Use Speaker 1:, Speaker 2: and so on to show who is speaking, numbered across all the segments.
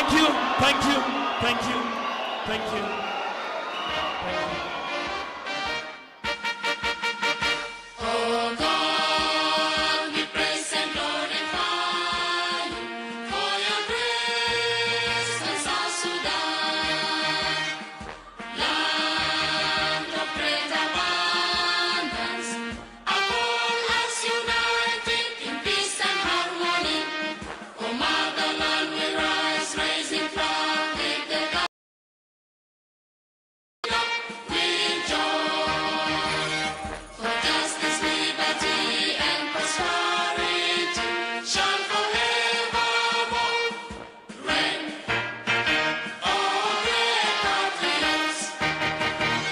Speaker 1: Thank you, thank you, thank you, thank you, thank you.
Speaker 2: Oh God, we praise and glorify you for your grace and South Sudan, land of great abundance, upon us united in peace and harmony. Oh motherland, we rise, raising flag with the God with joy. For justice, liberty, and prosperity shall forevermore reign. Oh, great patriots,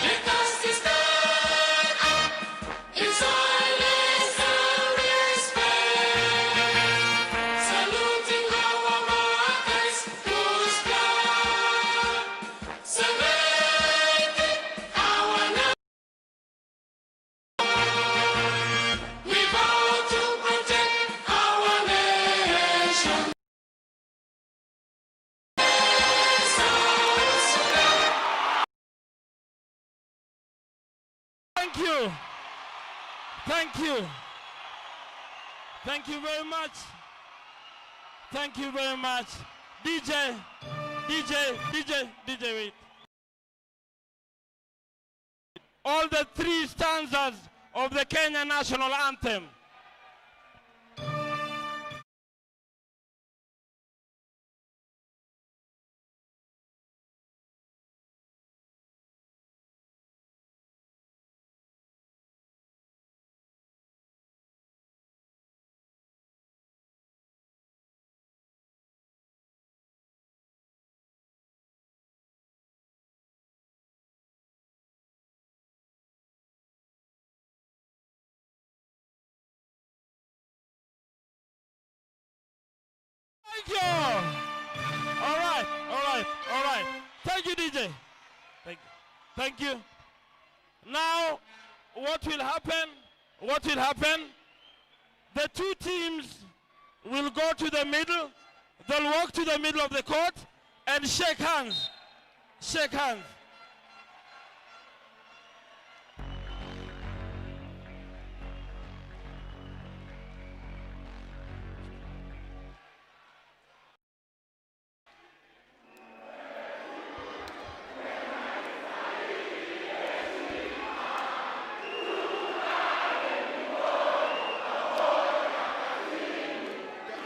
Speaker 2: let us stand up in silence and respect, saluting our martyrs whose blood cemented our nation. We vow to protect our nation. South Sudan.
Speaker 1: Thank you. Thank you. Thank you very much. Thank you very much. DJ, wait. All the three stanzas of the Kenya national anthem. Thank you. All right, all right, all right. Thank you, DJ. Thank you. Thank you. Now, what will happen? What will happen? The two teams will go to the middle. They'll walk to the middle of the court and shake hands. Shake hands.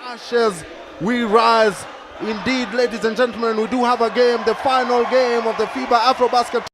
Speaker 3: Ashes, we rise. Indeed, ladies and gentlemen, we do have a game, the final game of the FIBA AfroBasket.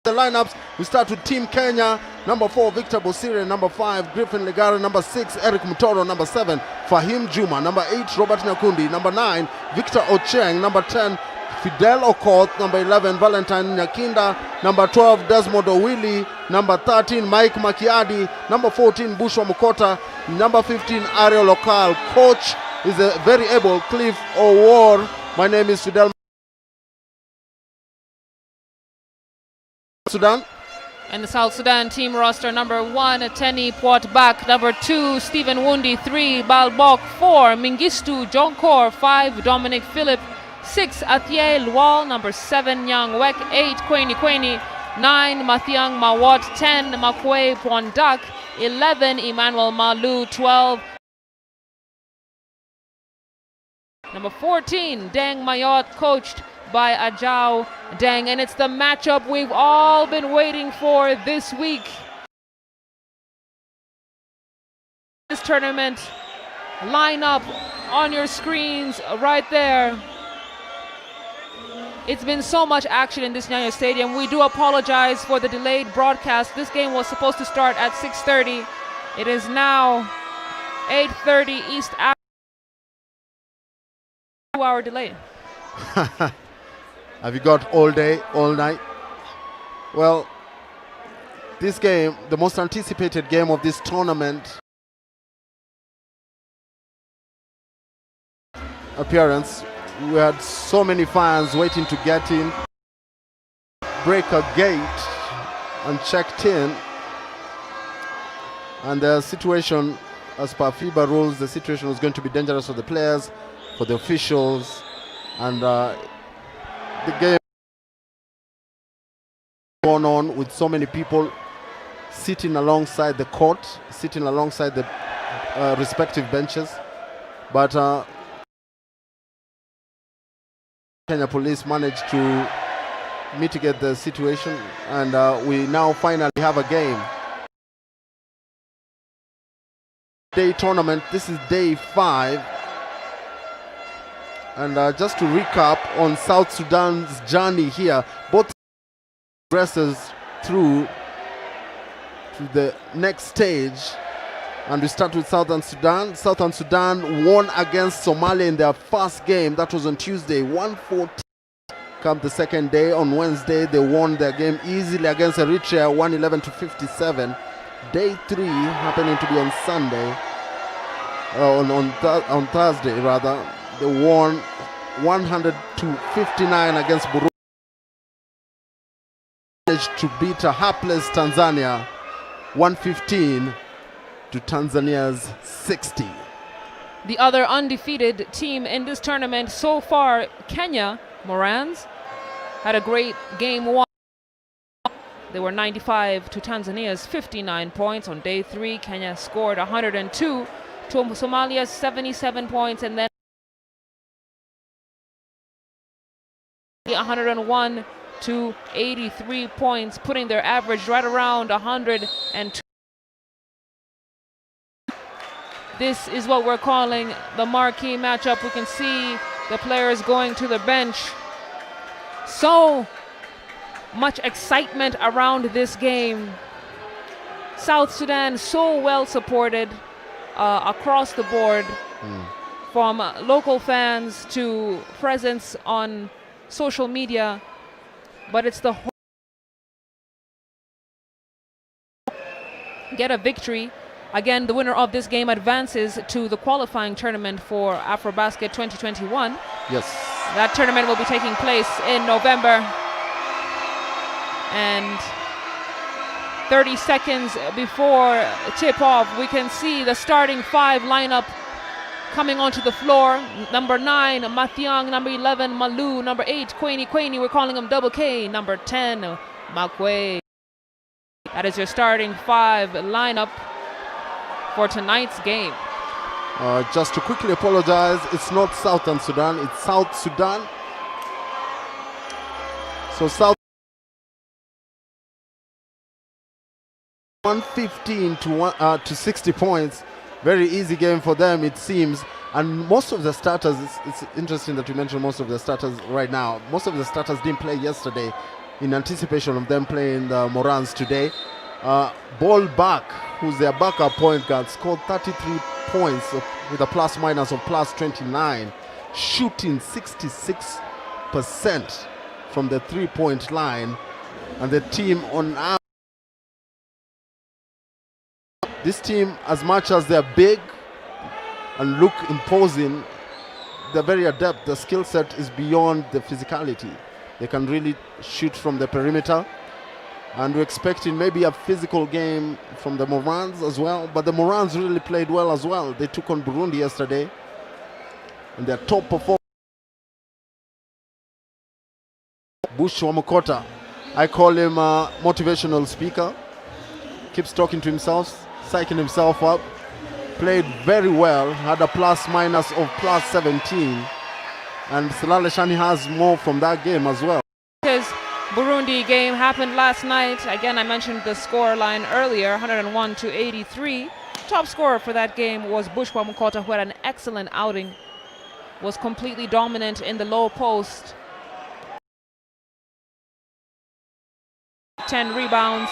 Speaker 3: The lineups, we start with Team Kenya, number 4, Victor Bosire, number 5, Griffin Legare, number 6, Eric Mutoro, number 7, Fahim Juma, number 8, Robert Nyakundi, number 9, Victor Ocheng, number 10, Fidel Okoth, number 11, Valentine Nyakinda, number 12, Desmond Owili, number 13, Mike Makiadi, number 14, Bushwa Mukota, number 15, Ariel Lokal. Coach is a very able Cliff O'War. My name is Fidel. Sudan.
Speaker 4: And the South Sudan team roster: number 1, Tenny Poatbak, number 2, Stephen Wundi, 3, Balbok, 4, Mingistu Jonkor, 5, Dominic Phillip, 6, Athiel Lual, number 7, Young Wek, 8, Kweni, 9, Mathiang Mawat, 10, Makwe Pwandak, 11, Emmanuel Malu, 12, number 14, Deng Mayot, coached by Ajao Deng. And it's the matchup we've all been waiting for this week. This tournament, line up on your screens right there. It's been so much action in this Nyayo Stadium. We do apologize for the delayed broadcast. This game was supposed to start at 6:30. It is now 8:30 East Africa. 2-hour delay.
Speaker 3: Have you got all day, all night? Well, this game, the most anticipated game of this tournament appearance, we had so many fans waiting to get in, break a gate and checked in, and the situation as per FIBA rules, the situation was going to be dangerous for the players, for the officials, and the game going on with so many people sitting alongside the court, sitting alongside the respective benches. But Kenya Police managed to mitigate the situation, and we now finally have a game. Day tournament, this is day 5. And just to recap on South Sudan's journey here, both progresses through to the next stage. And we start with Southern Sudan. Southern Sudan won against Somalia in their first game. That was on Tuesday, 1-14. Come the second day, on Wednesday, they won their game easily against Eritrea, 111-57. Day 3 happening to be on Sunday, on Thursday rather. They won 100-59 against Burundi. Managed to beat a hapless Tanzania, 115 to Tanzania's 60.
Speaker 4: The other undefeated team in this tournament so far, Kenya, Morans, had a great game 1. They were 95 to Tanzania's 59 points. On day 3, Kenya scored 102 to Somalia's 77 points, and then 101 to 83 points, putting their average right around 102. This is what we're calling the marquee matchup. We can see the players going to the bench. So much excitement around this game. South Sudan so well supported across the board, from local fans to presence on social media, but it's the get a victory. Again, the winner of this game advances to the qualifying tournament for AfroBasket 2021.
Speaker 3: Yes.
Speaker 4: That tournament will be taking place in November. And 30 seconds before tip-off, we can see the starting 5 lineup coming onto the floor. Number 9, Mathiang. Number 11, Malu. Number 8, Quaney. We're calling him Double K. Number 10, Makwe. That is your starting 5 lineup for tonight's game.
Speaker 3: Just to quickly apologize, it's not Southern Sudan, it's South Sudan. So South 115 to 60 points. Very easy game for them, it seems. And most of the starters, it's interesting that you mentioned most of the starters right now. Most of the starters didn't play yesterday in anticipation of them playing the Morans today. Ball back, who's their backup point guard, scored 33 points with a plus minus of plus 29, shooting 66% from the 3-point line. And the team on average, this team, as much as they're big and look imposing, they're very adept. The skill set is beyond the physicality. They can really shoot from the perimeter. And we're expecting maybe a physical game from the Morans as well. But the Morans really played well as well. They took on Burundi yesterday. And their top performer, Bush Wamukota. I call him a motivational speaker. Keeps talking to himself, psyching himself up. Played very well. Had a plus minus of plus 17. And Salale Shani has more from that game as well.
Speaker 4: Burundi game happened last night. Again, I mentioned the score line earlier, 101 to 83. Top scorer for that game was Bushwa Mukota, who had an excellent outing. Was completely dominant in the low post. 10 rebounds.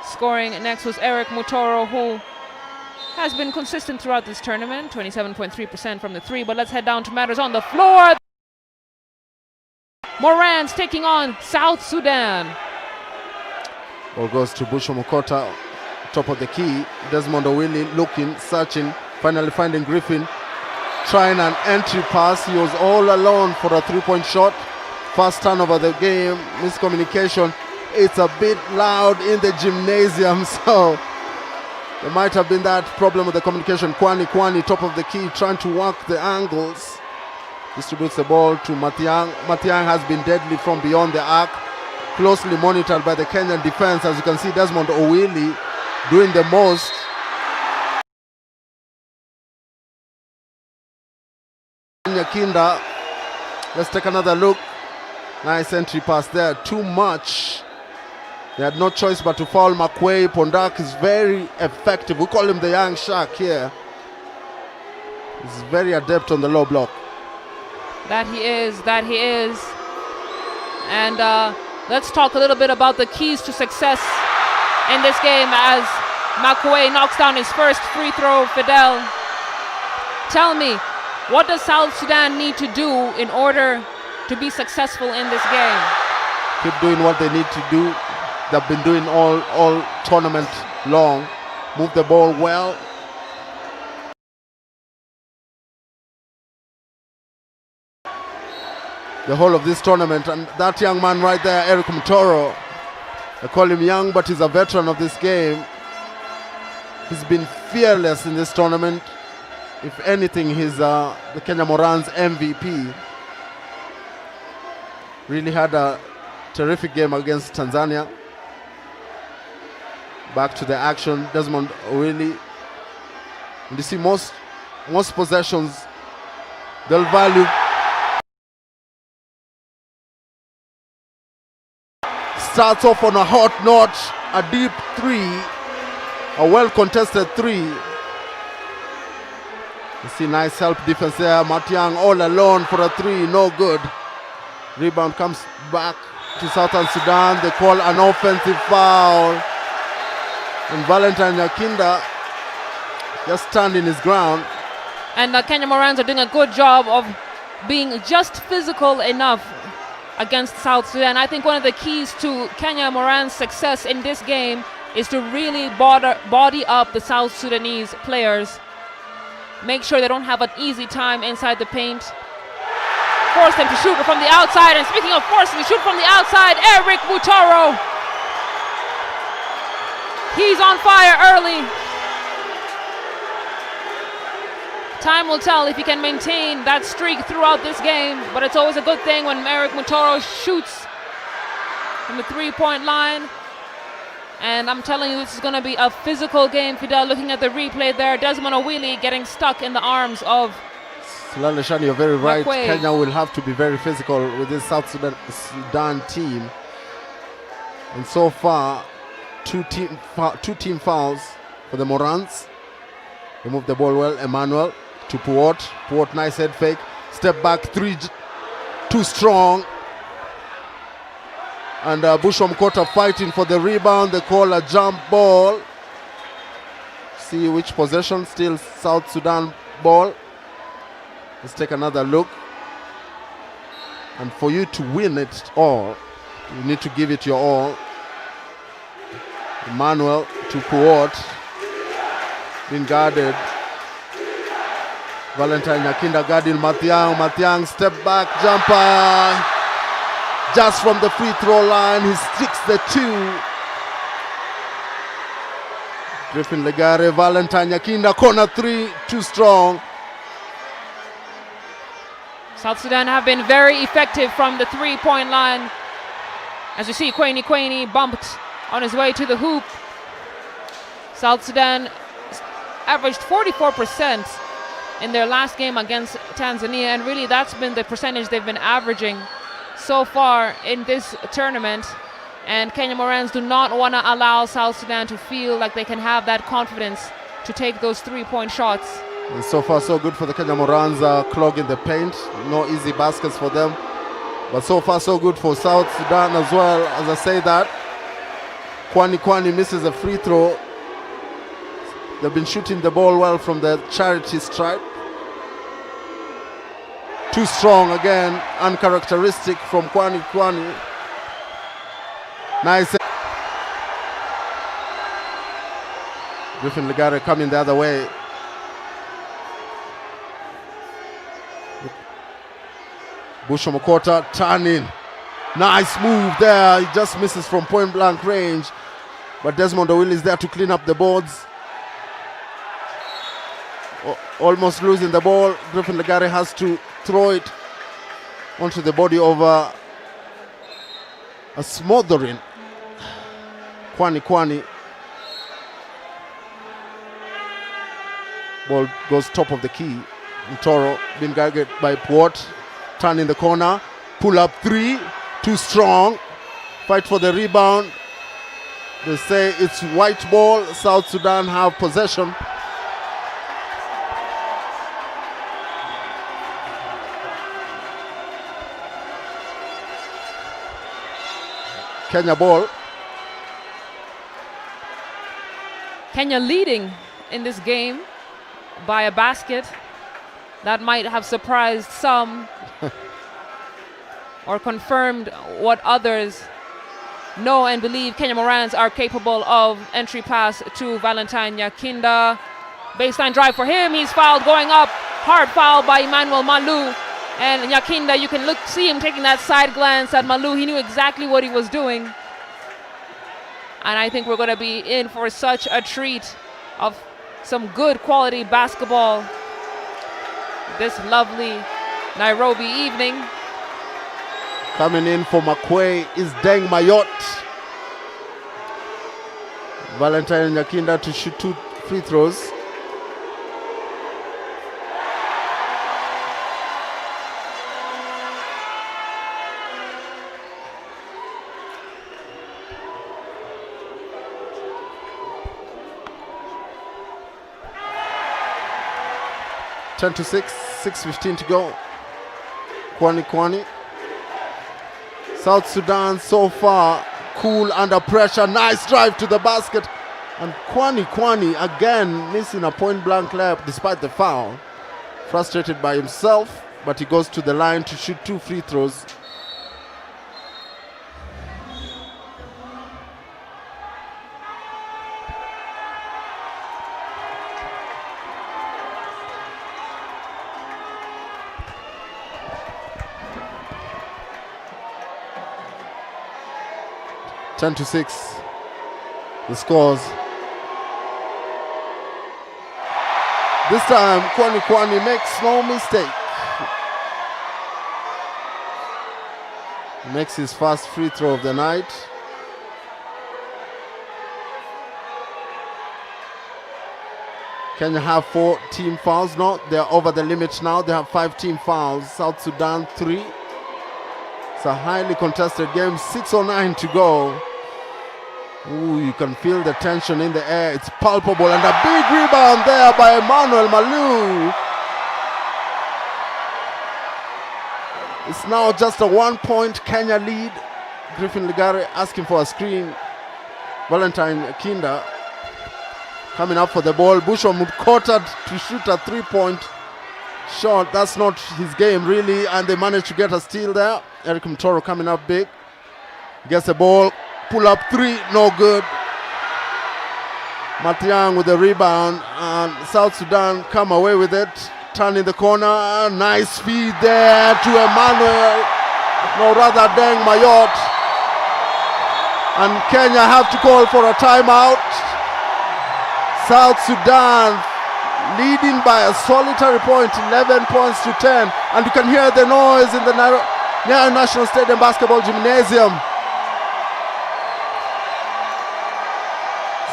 Speaker 4: Scoring next was Eric Mutoro, who has been consistent throughout this tournament, 27.3% from the 3. But let's head down to matters on the floor. Morans taking on South Sudan.
Speaker 3: Ball goes to Bushwa Mukota, top of the key. Desmond Owili looking, searching, finally finding Griffin. Trying an entry pass. He was all alone for a 3-point shot. First turnover of the game, miscommunication. It's a bit loud in the gymnasium, so There might have been that problem with the communication. Kwani, top of the key, trying to work the angles. Distributes the ball to Matiang. Matiang has been deadly from beyond the arc. Closely monitored by the Kenyan defense. As you can see, Desmond Owili doing the most. Nyakinda, let's take another look. Nice entry pass there, too much. They had no choice but to foul Makwei. Pondak is very effective. We call him the young shark here. He's very adept on the low block.
Speaker 4: That he is. And let's talk a little bit about the keys to success in this game as Makwei knocks down his first free throw. Fidel, tell me, what does South Sudan need to do in order to be successful in this game?
Speaker 3: Keep doing what they need to do. They've been doing all tournament long. Move the ball well. The whole of this tournament, and that young man right there, Eric Mtoro, I call him young, but he's a veteran of this game. He's been fearless in this tournament. If anything, he's the Kenya Morans MVP. Really had a terrific game against Tanzania. Back to the action, Desmond Owili. And you see most possessions, they'll value. Starts off on a hot note, a deep three, a well-contested three. You see nice help defense there. Matiang all alone for a three, no good. Rebound comes back to Southern Sudan. They call an offensive foul. And Valentine Nyakinda just standing his ground.
Speaker 4: And Kenya Morans are doing a good job of being just physical enough against South Sudan. I think one of the keys to Kenya Morans' success in this game is to really body up the South Sudanese players. Make sure they don't have an easy time inside the paint. Force them to shoot from the outside. And speaking of forcing to shoot from the outside, Eric Mutoro. He's on fire early. Time will tell if he can maintain that streak throughout this game, but it's always a good thing when Eric Mutoro shoots from the three-point line. And I'm telling you, this is going to be a physical game. Fidel, looking at the replay there, Desmond Owili getting stuck in the arms of
Speaker 3: Laleshani, you're very right.
Speaker 4: Makwei.
Speaker 3: Kenya will have to be very physical with this South Sudan team. And so far, two team fouls for the Morans. They move the ball well. Emmanuel to Puot. Puot, nice head fake. Step back, three, too strong. And Bushom Kota fighting for the rebound. They call a jump ball. See which possession, still South Sudan ball. Let's take another look. And for you to win it all, you need to give it your all. Emmanuel to Puot. Being guarded. Valentine Nyakinda guarding Matiang. Matiang step back jumper. Just from the free throw line, he sticks the two. Griffin Legare, Valentine Nyakinda, corner three, too strong.
Speaker 4: South Sudan have been very effective from the three-point line. As you see, Kwani bumped on his way to the hoop. South Sudan averaged 44% in their last game against Tanzania, and really that's been the percentage they've been averaging so far in this tournament. And Kenya Morans do not want to allow South Sudan to feel like they can have that confidence to take those three-point shots.
Speaker 3: And so far so good for the Kenya Morans, clogging the paint. No easy baskets for them. But so far so good for South Sudan as well. As I say that, Kwani misses a free throw. They've been shooting the ball well from the charity stripe. Too strong again, uncharacteristic from Kwani. Nice. Griffin Legare coming the other way. Bushom Kota turning. Nice move there. He just misses from point blank range. But Desmond Owili is there to clean up the boards. almost losing the ball. Griffin Legare has to throw it onto the body of a smothering Kwani. Ball goes top of the key. Mtoro being guarded by Port. Turn in the corner. Pull up three. Too strong. Fight for the rebound. They say it's white ball. South Sudan have possession. Kenya ball.
Speaker 4: Kenya leading in this game by a basket. That might have surprised some or confirmed what others know and believe Kenya Morans are capable of. Entry pass to Valentine Nyakinda. Baseline drive for him. He's fouled going up. Hard foul by Emmanuel Malu. And Nyakinda, you can see him taking that side glance at Malu. He knew exactly what he was doing. And I think we're going to be in for such a treat of some good quality basketball this lovely Nairobi evening.
Speaker 3: Coming in for Makwe is Deng Mayot. Valentine Nyakinda to shoot 2 free throws. Ten to 6, 6:15 to go. Kwani. South Sudan so far cool under pressure. Nice drive to the basket. And Kwani again missing a point blank layup despite the foul. Frustrated by himself, but he goes to the line to shoot 2 free throws. Ten to 6, the scores. This time, Kwani makes no mistake. Makes his first free throw of the night. Kenya have 4 team fouls. No, they're over the limit now. They have 5 team fouls. South Sudan 3. It's a highly contested game. 6:09 to go. Ooh, you can feel the tension in the air. It's palpable, and a big rebound there by Emmanuel Malu. It's now just a 1-point Kenya lead. Griffin Legare asking for a screen. Valentine Nyakinda coming up for the ball. Bushwa Mukota to shoot a 3-point shot. That's not his game really, and they managed to get a steal there. Eric Mtoro coming up big. Gets the ball. Pull up 3, no good. Matiang with the rebound, and South Sudan come away with it. Turn in the corner, nice feed there to Emmanuel, no rather Deng Mayot. And Kenya have to call for a timeout. South Sudan leading by a solitary point, 11 points to 10. And you can hear the noise in the Nyayo National Stadium Basketball Gymnasium.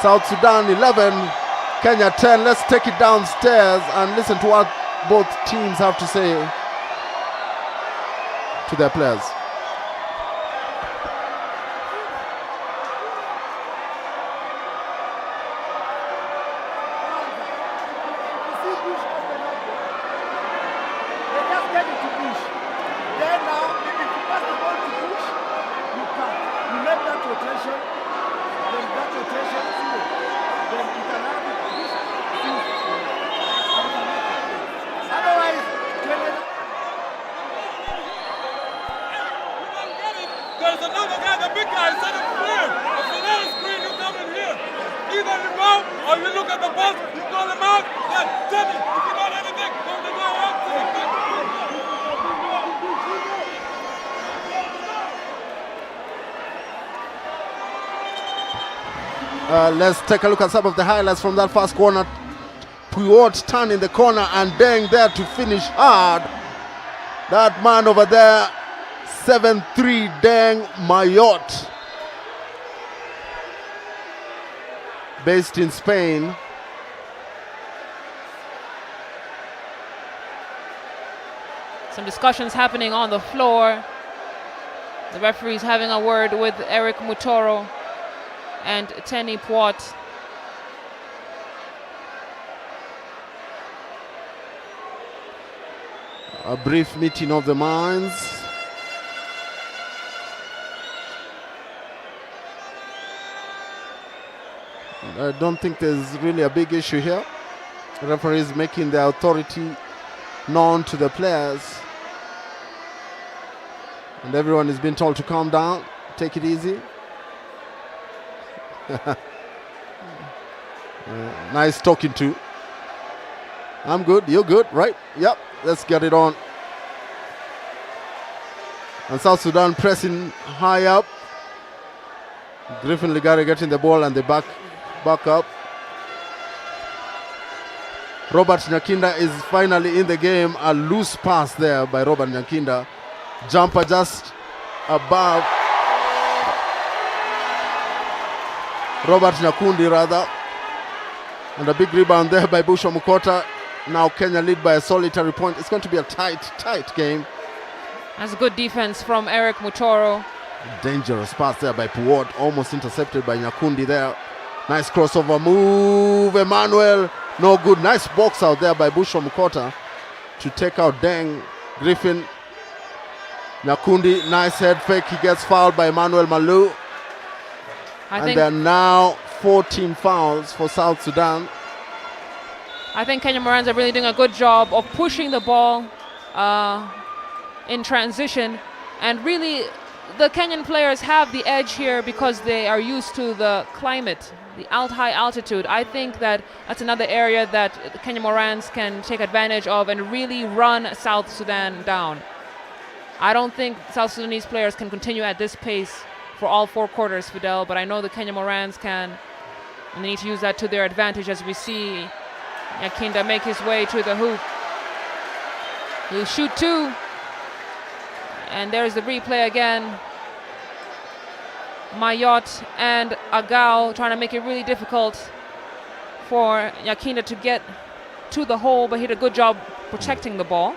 Speaker 3: South Sudan 11, Kenya 10. Let's take it downstairs and listen to what both teams have to say to their players.
Speaker 5: There's another guy, the big guy, set up clear. If there's not a screen, you come in here. Either you go or you look at the bus, you call him out, then tell me. If you got anything, go to go out.
Speaker 3: Let's take a look at some of the highlights from that first quarter. Puot turn in the corner and Deng there to finish hard. That man over there, 7-3 Deng Mayot, based in Spain.
Speaker 4: Some discussions happening on the floor. The referee's having a word with Eric Mutoro and Tenny Puot.
Speaker 3: A brief meeting of the minds. I don't think there's really a big issue here. The referee is making the authority known to the players. And everyone is being told to calm down, take it easy. Nice talking to. I'm good, you're good, right? Yep, let's get it on. And South Sudan pressing high up. Griffin Ligare getting the ball and they back up. Robert Nyakinda is finally in the game. A loose pass there by Robert Nyakinda. Jumper just above Robert Nyakundi rather. And a big rebound there by Bushra Mukota. Now Kenya lead by a solitary point. It's going to be a tight game.
Speaker 4: That's good defense from Eric Mutoro.
Speaker 3: Dangerous pass there by Puot, almost intercepted by Nyakundi there. Nice crossover move, Emmanuel. No good. Nice box out there by Bushra Mukota to take out Deng. Griffin. Nyakundi, nice head fake. He gets fouled by Emmanuel Malu. And there are now 14 fouls for South Sudan.
Speaker 4: I think Kenya Morans are really doing a good job of pushing the ball in transition. And really, the Kenyan players have the edge here because they are used to the climate, the high altitude. I think that that's another area that Kenya Morans can take advantage of and really run South Sudan down. I don't think South Sudanese players can continue at this pace for all 4 quarters, Fidel, but I know the Kenya Morans can, and they need to use that to their advantage as we see Nyakinda make his way to the hoop. He'll shoot 2. And there's the replay again. Mayot and Agao trying to make it really difficult for Nyakinda to get to the hole, but he did a good job protecting the ball.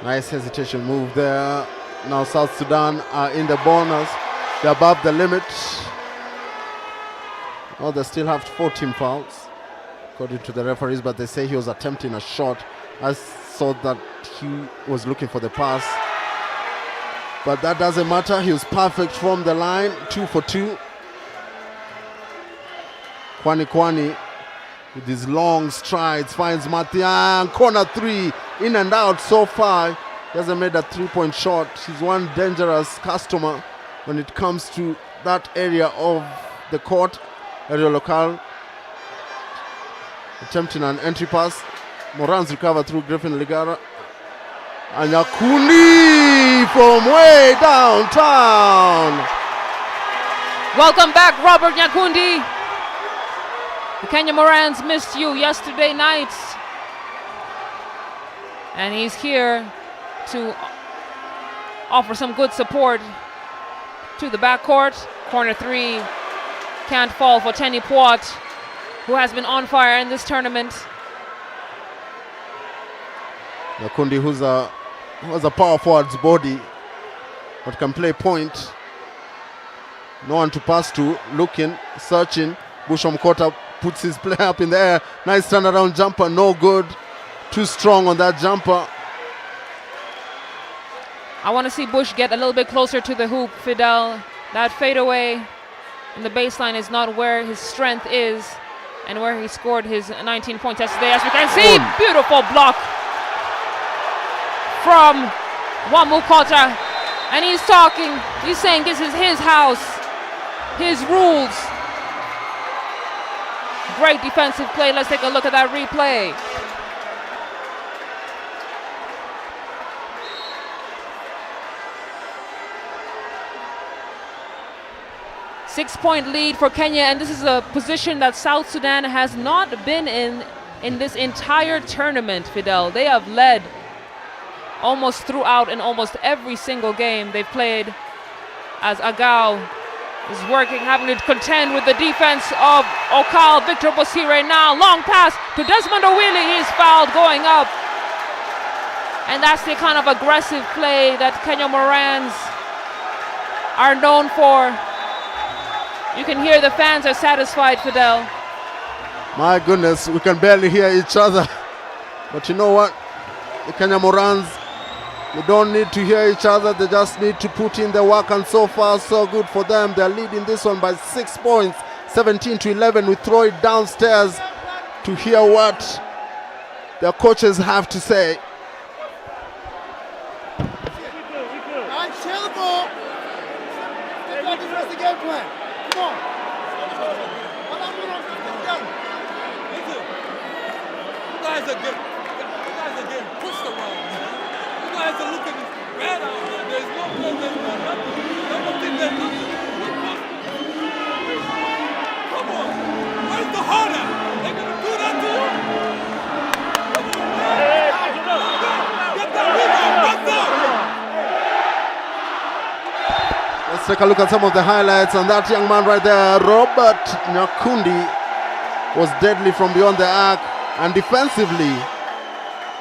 Speaker 3: Nice hesitation move there. Now South Sudan are in the bonus. They're above the limit. Oh, they still have 14 fouls, according to the referees, but they say he was attempting a shot. I thought that he was looking for the pass. But that doesn't matter. He was perfect from the line. 2 for 2. Kwani with his long strides finds Matiang. Corner 3. In and out so far. He hasn't made a 3-point shot. He's one dangerous customer when it comes to that area of the court. Area local. Attempting an entry pass. Morans recover through Griffin Ligara. And Nyakundi from way downtown.
Speaker 4: Welcome back, Robert Nyakundi. The Kenya Morans missed you yesterday night. And he's here to offer some good support to the backcourt. Corner 3 can't fall for Tenny Puot, who has been on fire in this tournament.
Speaker 3: Nyakundi, who has a power forward's body, but can play point. No one to pass to. Looking, searching. Bushra Mukota puts his play up in the air. Nice turnaround jumper, no good. Too strong on that jumper.
Speaker 4: I want to see Bush get a little bit closer to the hoop, Fidel. That fadeaway in the baseline is not where his strength is and where he scored his 19 points yesterday, as we can see. Beautiful block from Wamukota. And he's talking, he's saying this is his house, his rules. Great defensive play. Let's take a look at that replay. Six-point lead for Kenya, and this is a position that South Sudan has not been in in this entire tournament, Fidel. They have led almost throughout in almost every single game they've played, as Agao is working, having to contend with the defense of Okal. Victor Bosire now, long pass to Desmond Owili. He's fouled going up. And that's the kind of aggressive play that Kenya Morans are known for. You can hear the fans are satisfied, Fidel.
Speaker 3: My goodness, we can barely hear each other. But you know what? The Kenya Morans, they don't need to hear each other. They just need to put in the work, and so far so good for them. They're leading this one by 6 points, 17-11. We throw it downstairs to hear what their coaches have to say.
Speaker 6: Alright, share the ball. Step back and press the game plan. Come on.
Speaker 5: Listen, you guys are getting pushed around. You guys are looking bad out there. There's no play, there's no nothing. There's nothing. Come on. Where's the heart at? They're going to do that to you? Come on, man. Get that rebound. What's up?
Speaker 3: Let's take a look at some of the highlights. And that young man right there, Robert Nyakundi, was deadly from beyond the arc. And defensively,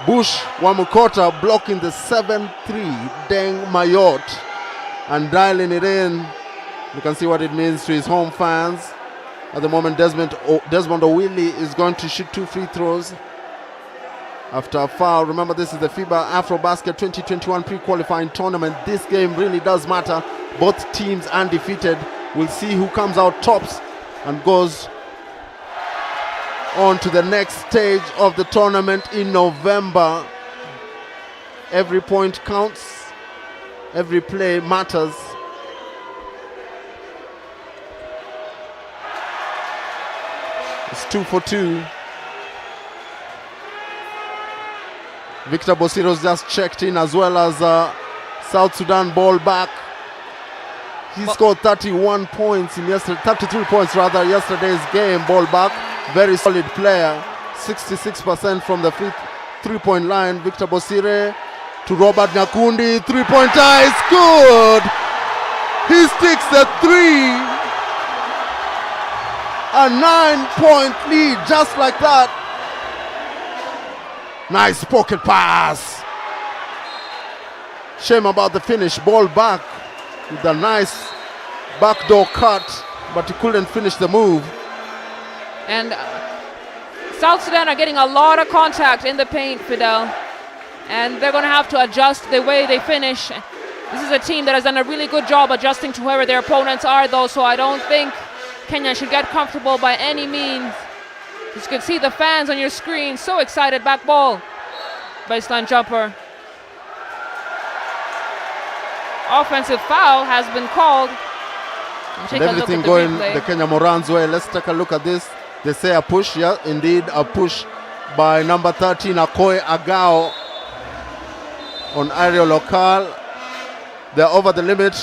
Speaker 3: Bush Wamukota blocking the 7-3 Deng Mayot and dialing it in. You can see what it means to his home fans. At the moment, Desmond Owili is going to shoot 2 free throws after a foul. Remember, this is the FIBA AfroBasket 2021 pre-qualifying tournament. This game really does matter. Both teams undefeated. We'll see who comes out tops and goes on to the next stage of the tournament in November. Every point counts. Every play matters. It's 2 for 2. Victor Bosiro's just checked in, as well as South Sudan ball back. He scored 31 points in 33 points rather yesterday's game. Ball back, very solid player. 66% from the three-point line. Victor Bosire to Robert Nyakundi. 3-pointer is good. He sticks the 3. A 9-point lead, just like that. Nice pocket pass. Shame about the finish. Ball back with a nice backdoor cut, but he couldn't finish the move.
Speaker 4: And South Sudan are getting a lot of contact in the paint, Fidel. And they're going to have to adjust the way they finish. This is a team that has done a really good job adjusting to whoever their opponents are, though, so I don't think Kenya should get comfortable by any means. You can see the fans on your screen, so excited. Back ball. Baseline jumper. Offensive foul has been called.
Speaker 3: And everything going the Kenya Morans way. Let's take a look at this. They say a push. Yeah, indeed, a push by number 13, Akoy Agao, on Ariel Okal. They're over the limit.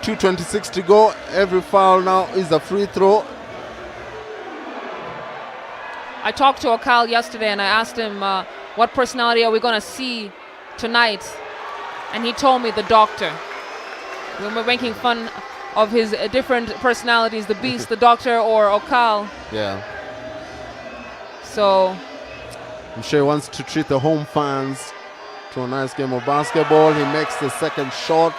Speaker 3: 2:26 to go. Every foul now is a free throw.
Speaker 4: I talked to Okal yesterday and I asked him what personality are we going to see tonight, and he told me the Doctor. We were making fun of his different personalities, the Beast, the Doctor, or Okal.
Speaker 3: Yeah.
Speaker 4: So
Speaker 3: I'm sure he wants to treat the home fans to a nice game of basketball. He makes the second shot.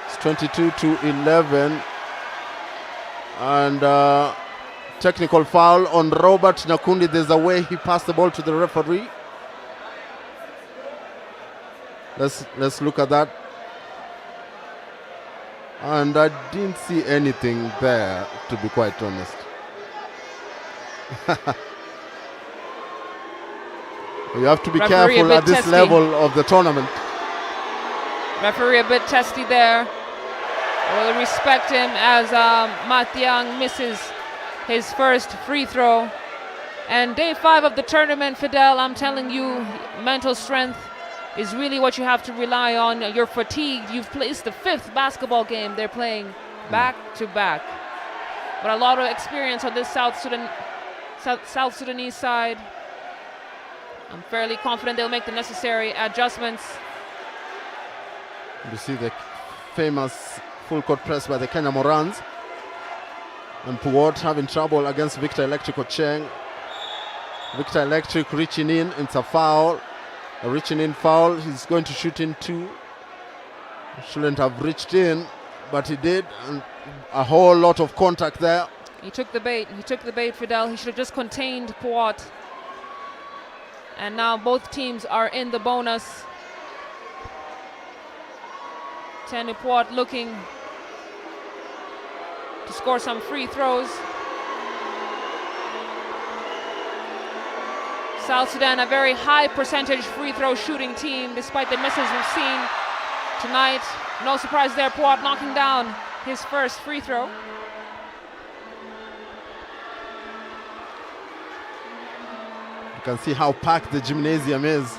Speaker 3: It's 22-11. And technical foul on Robert Nyakundi. There's a way he passed the ball to the referee. Let's look at that. And I didn't see anything there, to be quite honest. You have to be
Speaker 4: Referee
Speaker 3: careful at this
Speaker 4: testy.
Speaker 3: level of the tournament.
Speaker 4: referee a bit testy there. We'll respect him as Matiang misses his first free throw. And day 5 of the tournament, Fidel, I'm telling you, mental strength is really what you have to rely on. You're fatigued. You've played, it's the 5th basketball game they're playing back to back. But a lot of experience on this South South Sudanese side. I'm fairly confident they'll make the necessary adjustments.
Speaker 3: You see the famous full court press by the Kenya Morans. And Puot having trouble against Victor Electric Ocheng. Victor Electric reaching in, it's a foul. A reaching in foul, he's going to shoot in 2. Shouldn't have reached in, but he did. And a whole lot of contact there.
Speaker 4: He took the bait, Fidel. He should have just contained Puot. And now both teams are in the bonus. Teanu Puot looking to score some free throws. South Sudan, a very high percentage free throw shooting team, despite the misses we've seen tonight. No surprise there, Puot knocking down his first free throw.
Speaker 3: You can see how packed the gymnasium is.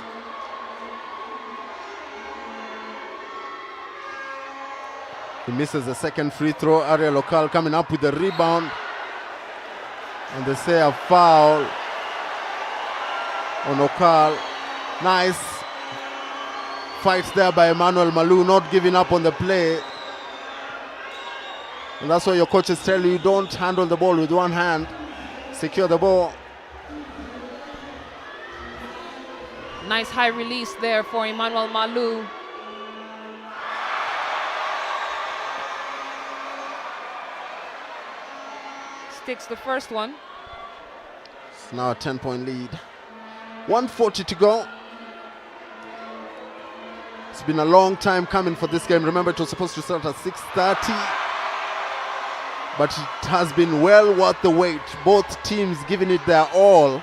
Speaker 3: He misses the second free throw. Ariel Okal coming up with the rebound. And they say a foul on Okal. Nice fight there by Emmanuel Malou, not giving up on the play. And that's why your coaches tell you don't handle the ball with one hand. Secure the ball.
Speaker 4: Nice high release there for Emmanuel Malou. Sticks the first one.
Speaker 3: It's now a 10-point lead. 1:40 to go. It's been a long time coming for this game. Remember, it was supposed to start at 6:30. But it has been well worth the wait. Both teams giving it their all.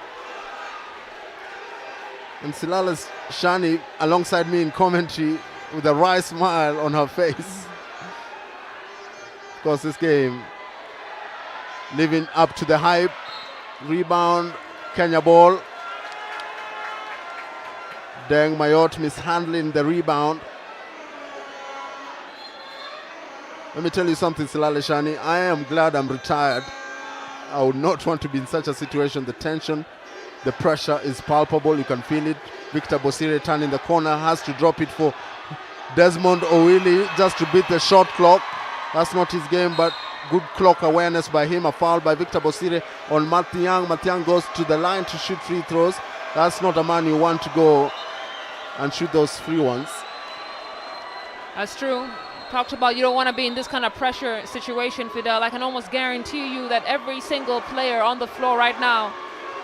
Speaker 3: And Silala Shani alongside me in commentary with a wry smile on her face. Of course, this game living up to the hype. Rebound, Kenya ball. Deng Mayot mishandling the rebound. Let me tell you something, Silale Shani. I am glad I'm retired. I would not want to be in such a situation. The tension, the pressure is palpable. You can feel it. Victor Bosire turning the corner, has to drop it for Desmond Owili just to beat the shot clock. That's not his game, but good clock awareness by him. A foul by Victor Bosire on Matiang. Matiang goes to the line to shoot free throws. That's not a man you want to go and shoot those free ones.
Speaker 4: That's true. Talked about you don't want to be in this kind of pressure situation, Fidel. I can almost guarantee you that every single player on the floor right now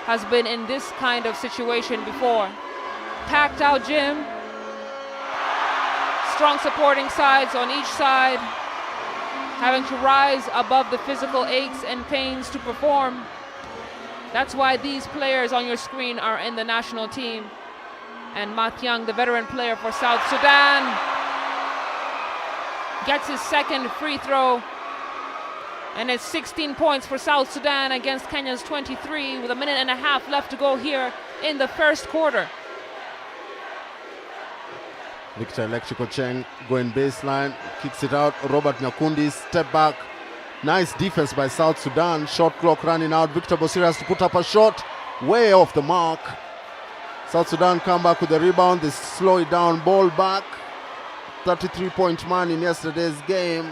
Speaker 4: has been in this kind of situation before. Packed out gym. Strong supporting sides on each side. Having to rise above the physical aches and pains to perform. That's why these players on your screen are in the national team. And Matiang, the veteran player for South Sudan, gets his second free throw. And it's 16 points for South Sudan against Kenya's 23 with a minute and a half left to go here in the first quarter.
Speaker 3: Victor Electric Ocheng going baseline, kicks it out. Robert Nyakundi, step back. Nice defense by South Sudan. Shot clock running out. Victor Bosire has to put up a shot. Way off the mark. South Sudan come back with the rebound. They slow it down. Ball back. 33-point man in yesterday's game.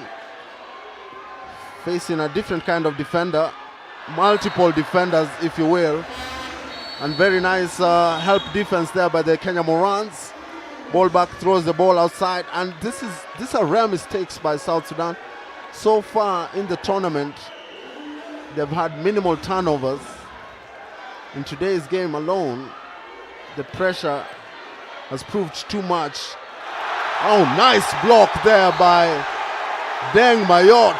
Speaker 3: Facing a different kind of defender. Multiple defenders, if you will. And very nice help defense there by the Kenya Morans. Ball back, throws the ball outside. And these are rare mistakes by South Sudan. So far in the tournament, they've had minimal turnovers. In today's game alone, the pressure has proved too much. Oh, nice block there by Deng Mayot.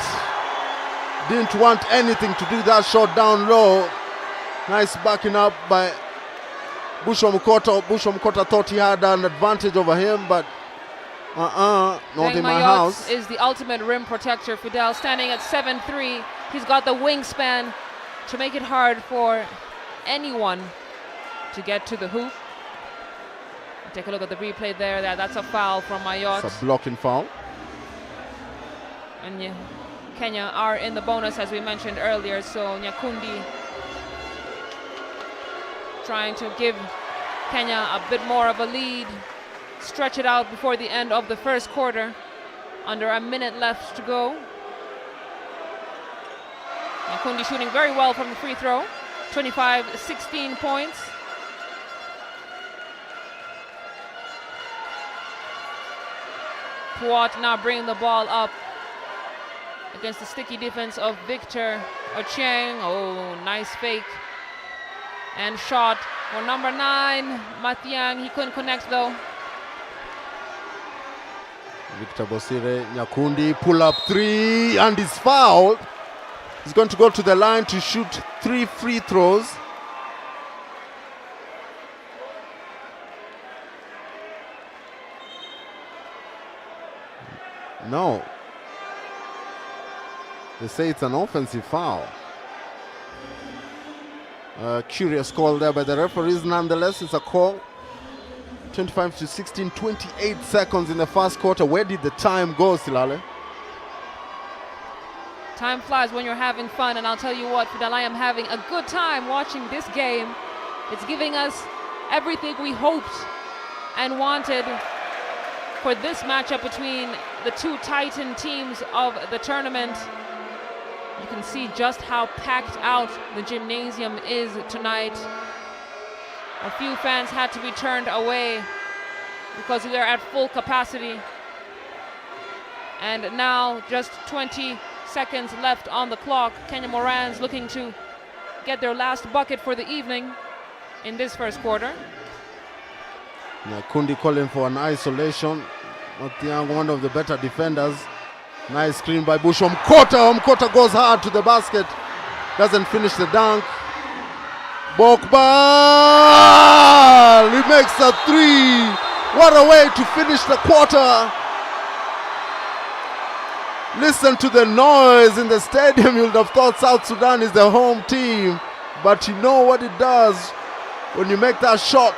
Speaker 3: Didn't want anything to do that shot down low. Nice backing up by Bushwa Mukota. Bushwa Mukota thought he had an advantage over him, but not
Speaker 4: Deng
Speaker 3: in my
Speaker 4: Mayot
Speaker 3: house.
Speaker 4: is the ultimate rim protector. Fidel standing at 7'3". He's got the wingspan to make it hard for anyone to get to the hoop. Take a look at the replay there. That's a foul from Mayot.
Speaker 3: It's a blocking foul.
Speaker 4: And Kenya are in the bonus, as we mentioned earlier. So Nyakundi trying to give Kenya a bit more of a lead, stretch it out before the end of the first quarter. Under a minute left to go. Nyakundi shooting very well from the free throw. 25-16 points. Puat now bringing the ball up against the sticky defense of Victor Ochieng. Oh, nice fake. And shot for number 9, Matiang. He couldn't connect though.
Speaker 3: Victor Bosire, Nyakundi, pull up 3 and is fouled. He's going to go to the line to shoot 3 free throws. No. They say it's an offensive foul. Curious call there by the referees. Nonetheless, it's a call. 25-16, 28 seconds in the first quarter. Where did the time go, Silale?
Speaker 4: Time flies when you're having fun, and I'll tell you what, Fidel, I am having a good time watching this game. It's giving us everything we hoped and wanted for this matchup between the two Titan teams of the tournament. You can see just how packed out the gymnasium is tonight. A few fans had to be turned away because they're at full capacity. And now just 20 seconds left on the clock. Kenya Morans looking to get their last bucket for the evening in this first quarter.
Speaker 3: Nyakundi calling for an isolation. Matiang, one of the better defenders. Nice screen by Bush. Omkota goes hard to the basket. Doesn't finish the dunk. Bokbal! He makes a 3. What a way to finish the quarter. Listen to the noise in the stadium. You would have thought South Sudan is the home team. But you know what it does when you make that shot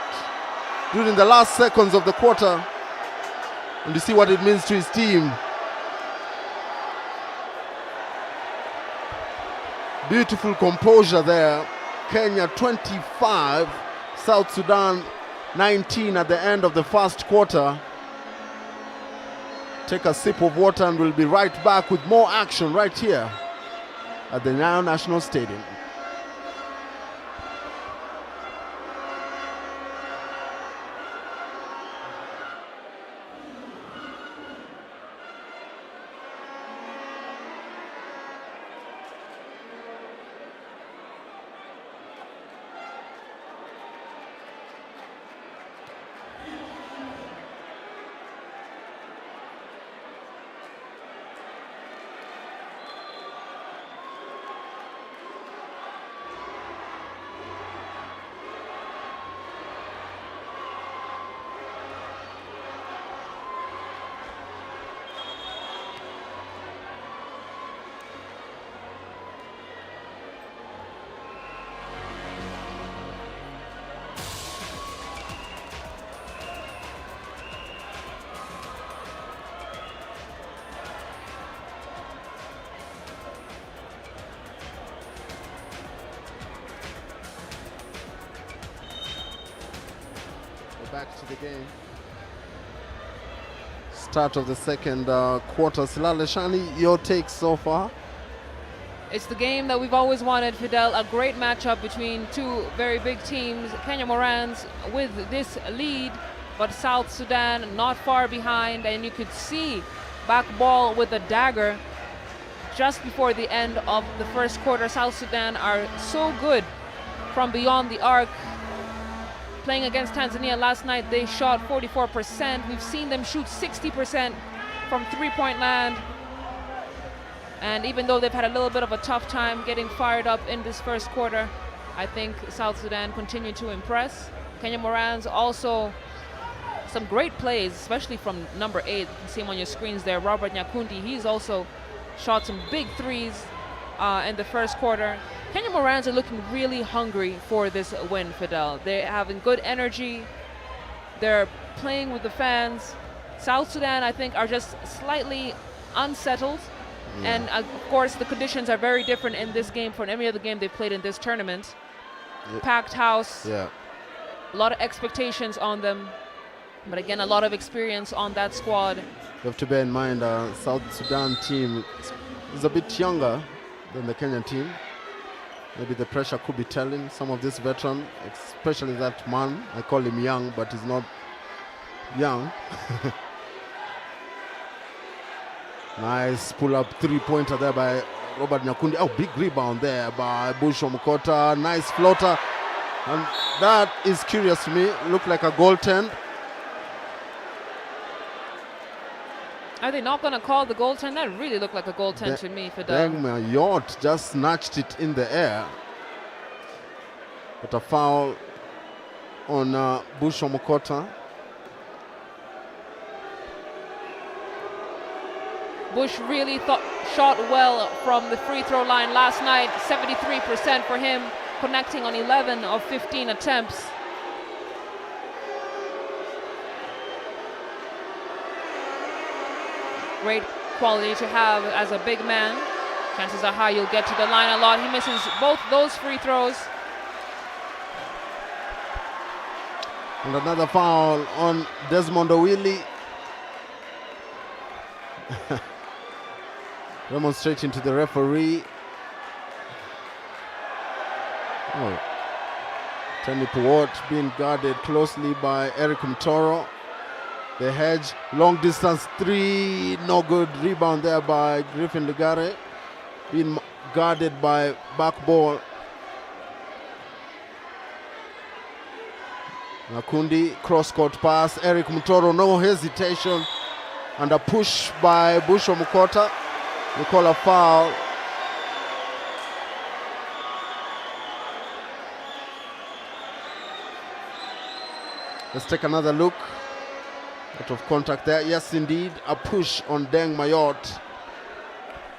Speaker 3: during the last seconds of the quarter. And you see what it means to his team. Beautiful composure there. Kenya 25, South Sudan 19 at the end of the first quarter. Take a sip of water and we'll be right back with more action right here at the Nyayo National Stadium. Back to the game. Start of the second quarter. Silale Shani, your takes so far?
Speaker 4: It's the game that we've always wanted, Fidel. A great matchup between two very big teams. Kenya Morans with this lead, but South Sudan not far behind, and you could see back ball with a dagger just before the end of the first quarter. South Sudan are so good from beyond the arc. Playing against Tanzania last night, they shot 44%. We've seen them shoot 60% from three-point land. And even though they've had a little bit of a tough time getting fired up in this first quarter, I think South Sudan continue to impress. Kenya Morans also some great plays, especially from number 8. You can see him on your screens there, Robert Nyakundi. He's also shot some big threes in the first quarter. Kenya Morans are looking really hungry for this win, Fidel. They're having good energy. They're playing with the fans. South Sudan, I think, are just slightly unsettled. And of course, the conditions are very different in this game from any other game they've played in this tournament. Packed house, A lot of expectations on them, but again, a lot of experience on that squad.
Speaker 3: You have to bear in mind, South Sudan team is a bit younger than the Kenyan team. Maybe the pressure could be telling some of this veteran, especially that man. I call him young, but he's not young. Nice pull-up three-pointer there by Robert Nyakundi. Oh, big rebound there by Bush Omukota. Nice floater. And that is curious to me. Looked like a goaltend.
Speaker 4: Are they not going to call the goaltend? That really looked like a goaltend to me, Fidel.
Speaker 3: Deng Mayot just snatched it in the air. But a foul on Bush Omukota.
Speaker 4: Bush really shot well from the free throw line last night. 73% for him, connecting on 11 of 15 attempts. Great quality to have as a big man. Chances are high you'll get to the line a lot. He misses both those free throws.
Speaker 3: And another foul on Desmond Owili. Demonstrating to the referee. Oh. Tenny Puot being guarded closely by Eric Mtoro. The hedge, long distance three, no good. Rebound there by Griffin Ligare. Being guarded by backball. Nakundi, cross-court pass. Eric Mtoro, no hesitation. And a push by Bush Omukota. They call a foul. Let's take another look. Out of contact there. Yes, indeed, a push on Deng Mayot.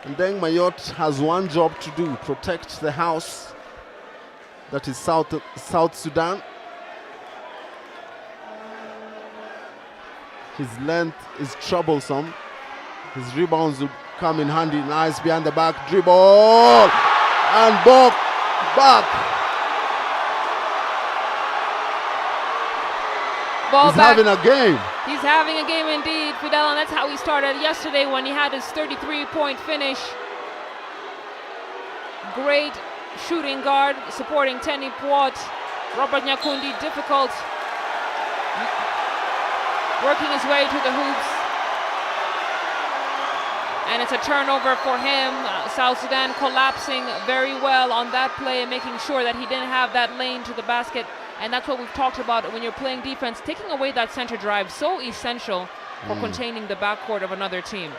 Speaker 3: And Deng Mayot has one job to do: protect the house. That is South Sudan. His length is troublesome. His rebounds will come in handy. Nice behind the back dribble. And back.
Speaker 4: Ball
Speaker 3: He's
Speaker 4: back.
Speaker 3: having a game.
Speaker 4: He's having a game indeed, Fidel, and that's how he started yesterday when he had his 33-point finish. Great shooting guard supporting Tenny Puot. Robert Nyakundi, difficult. Working his way to the hoops. And it's a turnover for him. South Sudan collapsing very well on that play, making sure that he didn't have that lane to the basket. And that's what we've talked about when you're playing defense. Taking away that center drive, so essential for containing the backcourt of another team.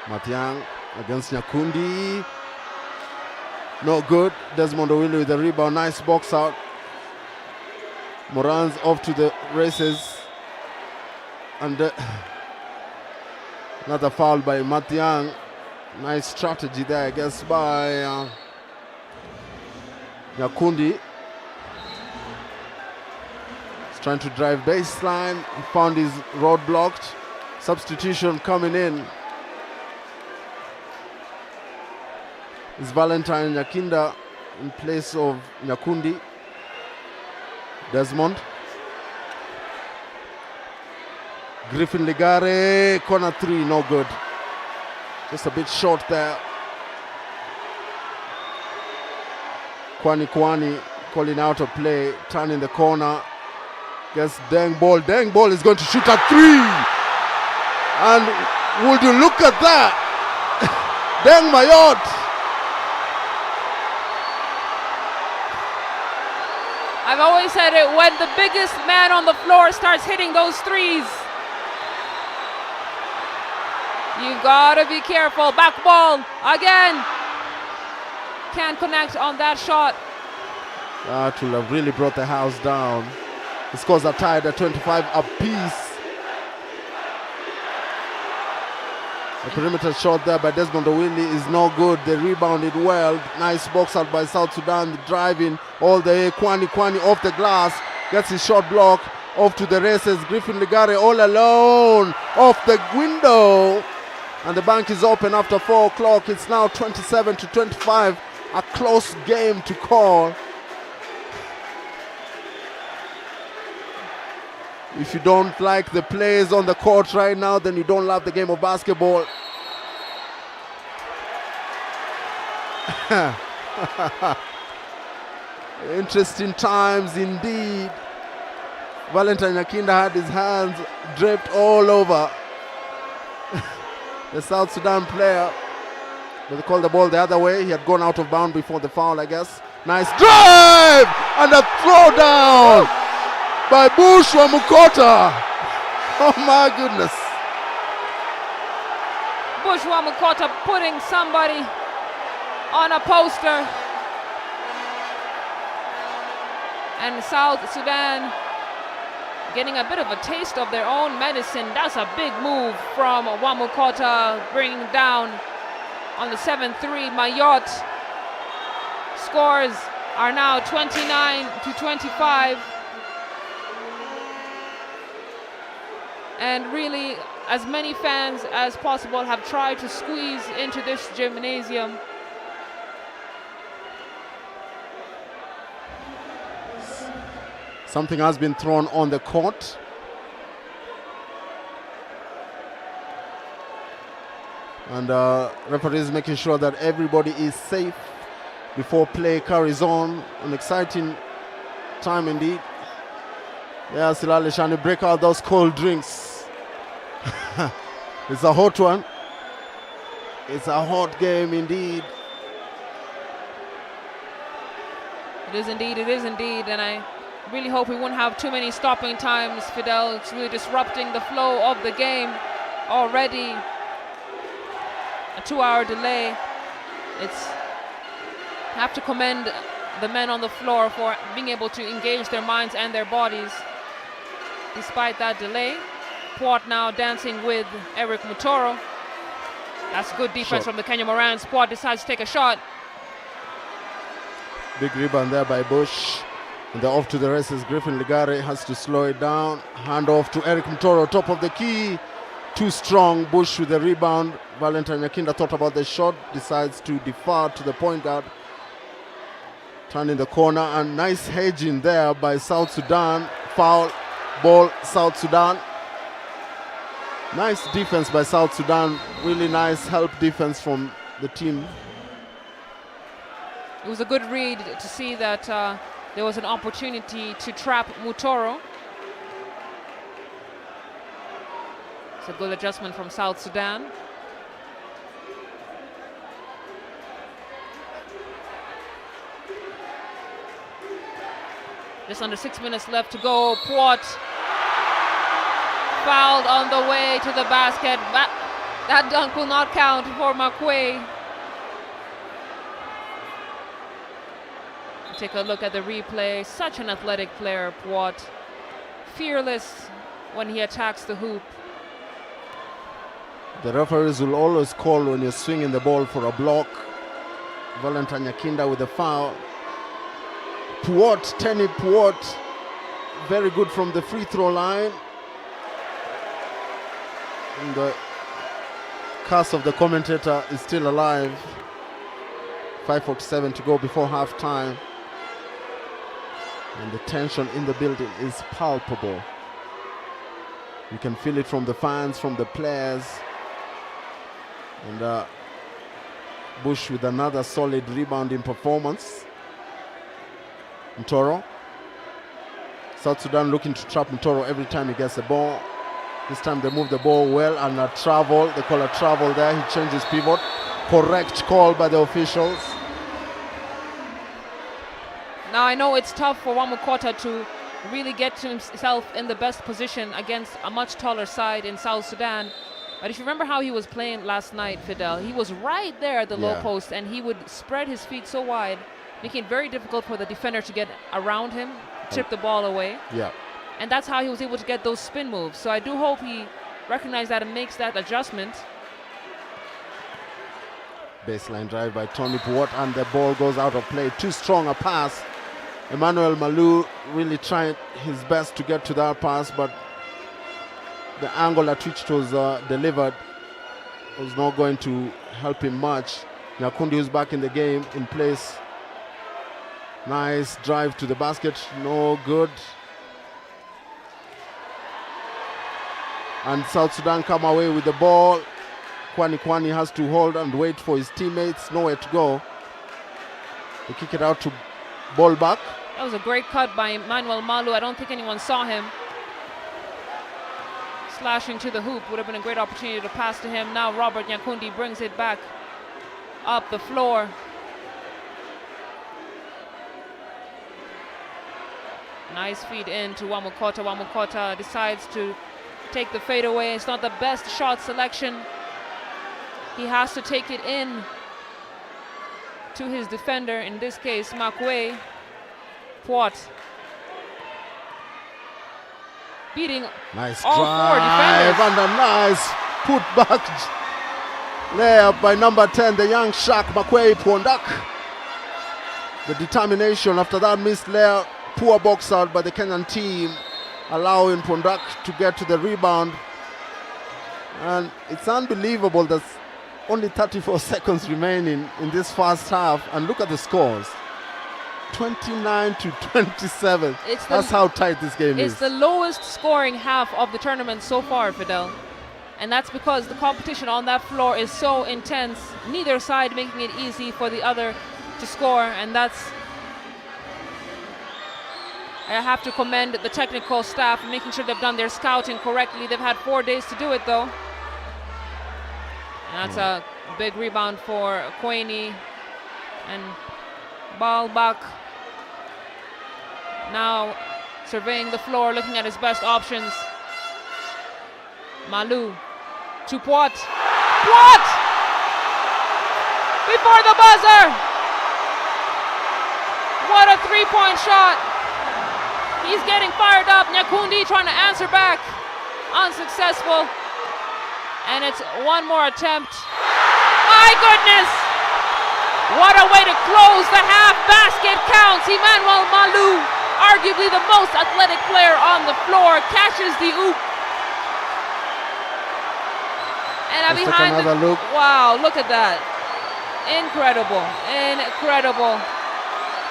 Speaker 3: Matiang against Nyakundi. No good. Desmond Owili with the rebound. Nice box out. Moran's off to the races. And another foul by Matiang. Nice strategy there, I guess, by Nyakundi. Trying to drive baseline, he found his road blocked. Substitution coming in is Valentine Nyakinda in place of Nyakundi. Desmond. Griffin Ligare, corner three, no good. Just a bit short there. Kwani calling out a play, turning the corner. Gets Deng Ball. Deng Ball is going to shoot a three. And would you look at that? Deng Mayot.
Speaker 4: I've always said it, when the biggest man on the floor starts hitting those threes, you've got to be careful. Back ball again. Can't connect on that shot.
Speaker 3: That will have really brought the house down. The scores are tied at 25 apiece. The perimeter shot there by Desmond Owili is no good. They rebounded well. Nice box out by South Sudan. Driving all the way. Kwani off the glass. Gets his shot block. Off to the races. Griffin Ligare all alone. Off the window. And the bank is open after 4 o'clock. It's now 27-25. A close game to call. If you don't like the plays on the court right now, then you don't love the game of basketball. Interesting times indeed. Valentine Nyakinda had his hands draped all over the South Sudan player. But they called the ball the other way. He had gone out of bounds before the foul, I guess. Nice drive and a throw down by Bush Wamukota. Oh my goodness.
Speaker 4: Bush Wamukota putting somebody on a poster. And South Sudan getting a bit of a taste of their own medicine. That's a big move from Wamukota, bringing down on the 7-3. Mayotte scores are now 29-25. And really, as many fans as possible have tried to squeeze into this gymnasium.
Speaker 3: Something has been thrown on the court. And referees making sure that everybody is safe before play carries on. An exciting time indeed. Yeah, Silale Shani, break out those cold drinks. It's a hot one. It's a hot game indeed.
Speaker 4: It is indeed, and I really hope we won't have too many stopping times, Fidel. It's really disrupting the flow of the game already. A 2-hour delay. Have to commend the men on the floor for being able to engage their minds and their bodies despite that delay. Puat now dancing with Eric Mutoro. That's good defense from the Kenya Morans. Puat decides to take a shot.
Speaker 3: Big rebound there by Bush. And they're off to the races. Griffin Ligare has to slow it down. Hand off to Eric Mutoro, top of the key. Too strong. Bush with the rebound. Valentine Nyakinda thought about the shot, decides to defer to the point guard. Turning the corner, and nice hedging there by South Sudan. Foul, ball, South Sudan. Nice defense by South Sudan. Really nice help defense from the team.
Speaker 4: It was a good read to see that there was an opportunity to trap Mutoro. It's a good adjustment from South Sudan. Just under 6 minutes left to go. Puat fouled on the way to the basket. That dunk will not count for Makwe. Take a look at the replay. Such an athletic player, Puat. Fearless when he attacks the hoop.
Speaker 3: The referees will always call when you're swinging the ball for a block. Valentine Nyakinda with a foul. Puat, Tenny Puat, very good from the free throw line. And the curse of the commentator is still alive. 5:47 to go before halftime. And the tension in the building is palpable. You can feel it from the fans, from the players. And Bush with another solid rebounding performance. Mutoro. South Sudan looking to trap Mutoro every time he gets the ball. This time they move the ball well, and a travel. They call a travel there. He changes pivot. Correct call by the officials.
Speaker 4: Now I know it's tough for Wamukota to really get to himself in the best position against a much taller side in South Sudan. But if you remember how he was playing last night, Fidel, he was right there at the low post, and he would spread his feet so wide, making it very difficult for the defender to get around him, chip the ball away.
Speaker 3: Yeah.
Speaker 4: And that's how he was able to get those spin moves. So I do hope he recognizes that and makes that adjustment.
Speaker 3: Baseline drive by Tony Puat, and the ball goes out of play. Too strong a pass. Emmanuel Malou really trying his best to get to that pass, but the angle at which it was delivered was not going to help him much. Nyakundi, who's back in the game, in place. Nice drive to the basket, no good. and South Sudan come away with the ball. Kwani has to hold and wait for his teammates, nowhere to go. They kick it out to ball back.
Speaker 4: That was a great cut by Emmanuel Malu. I don't think anyone saw him. Slashing to the hoop would have been a great opportunity to pass to him. Now Robert Nyakundi brings it back up the floor. Nice feed in to Wamukota. Wamukota decides to take the fadeaway. It's not the best shot selection. He has to take it in to his defender, in this case Makwe Puat. Beating
Speaker 3: nice
Speaker 4: all four
Speaker 3: drive
Speaker 4: defenders.
Speaker 3: and a nice put back layup by number 10, the young shark Makwe Pondak. The determination after that missed layup, poor box out by the Kenyan team, allowing Pondak to get to the rebound. And it's unbelievable that only 34 seconds remaining in this first half, and look at the scores. 29-27. That's how tight this game is.
Speaker 4: It's the lowest scoring half of the tournament so far, Fidel. And that's because the competition on that floor is so intense, neither side making it easy for the other to score. And that's, I have to commend the technical staff making sure they've done their scouting correctly. They've had 4 days to do it though. And that's a big rebound for Quaini. And Balbak now surveying the floor, looking at his best options. Malu to Puat. Puat! Before the buzzer! What a three-point shot! He's getting fired up. Nyakundi trying to answer back. Unsuccessful. And it's one more attempt. My goodness! What a way to close the half. Basket counts. Emmanuel Malu, arguably the most athletic player on the floor, catches the oop. And
Speaker 3: Let's
Speaker 4: behind
Speaker 3: take another look.
Speaker 4: Wow, look at that. Incredible. Incredible.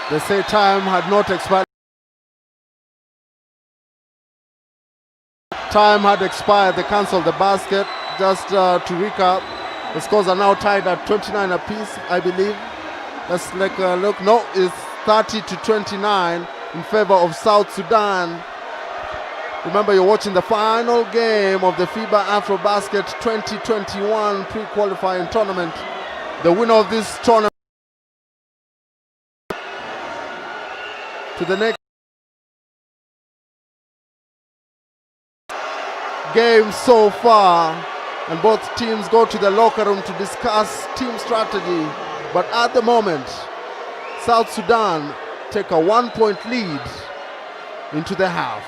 Speaker 3: They say time had not expired. Time had expired. They cancelled the basket. Just to recap, the scores are now tied at 29 apiece, I believe. Let's take a look. No, it's 30-29 in favor of South Sudan. Remember, you're watching the final game of the FIBA AfroBasket 2021 pre-qualifying tournament. The winner of this tournament to the next game so far, and both teams go to the locker room to discuss team strategy. But at the moment, South Sudan take a 1-point lead into the half.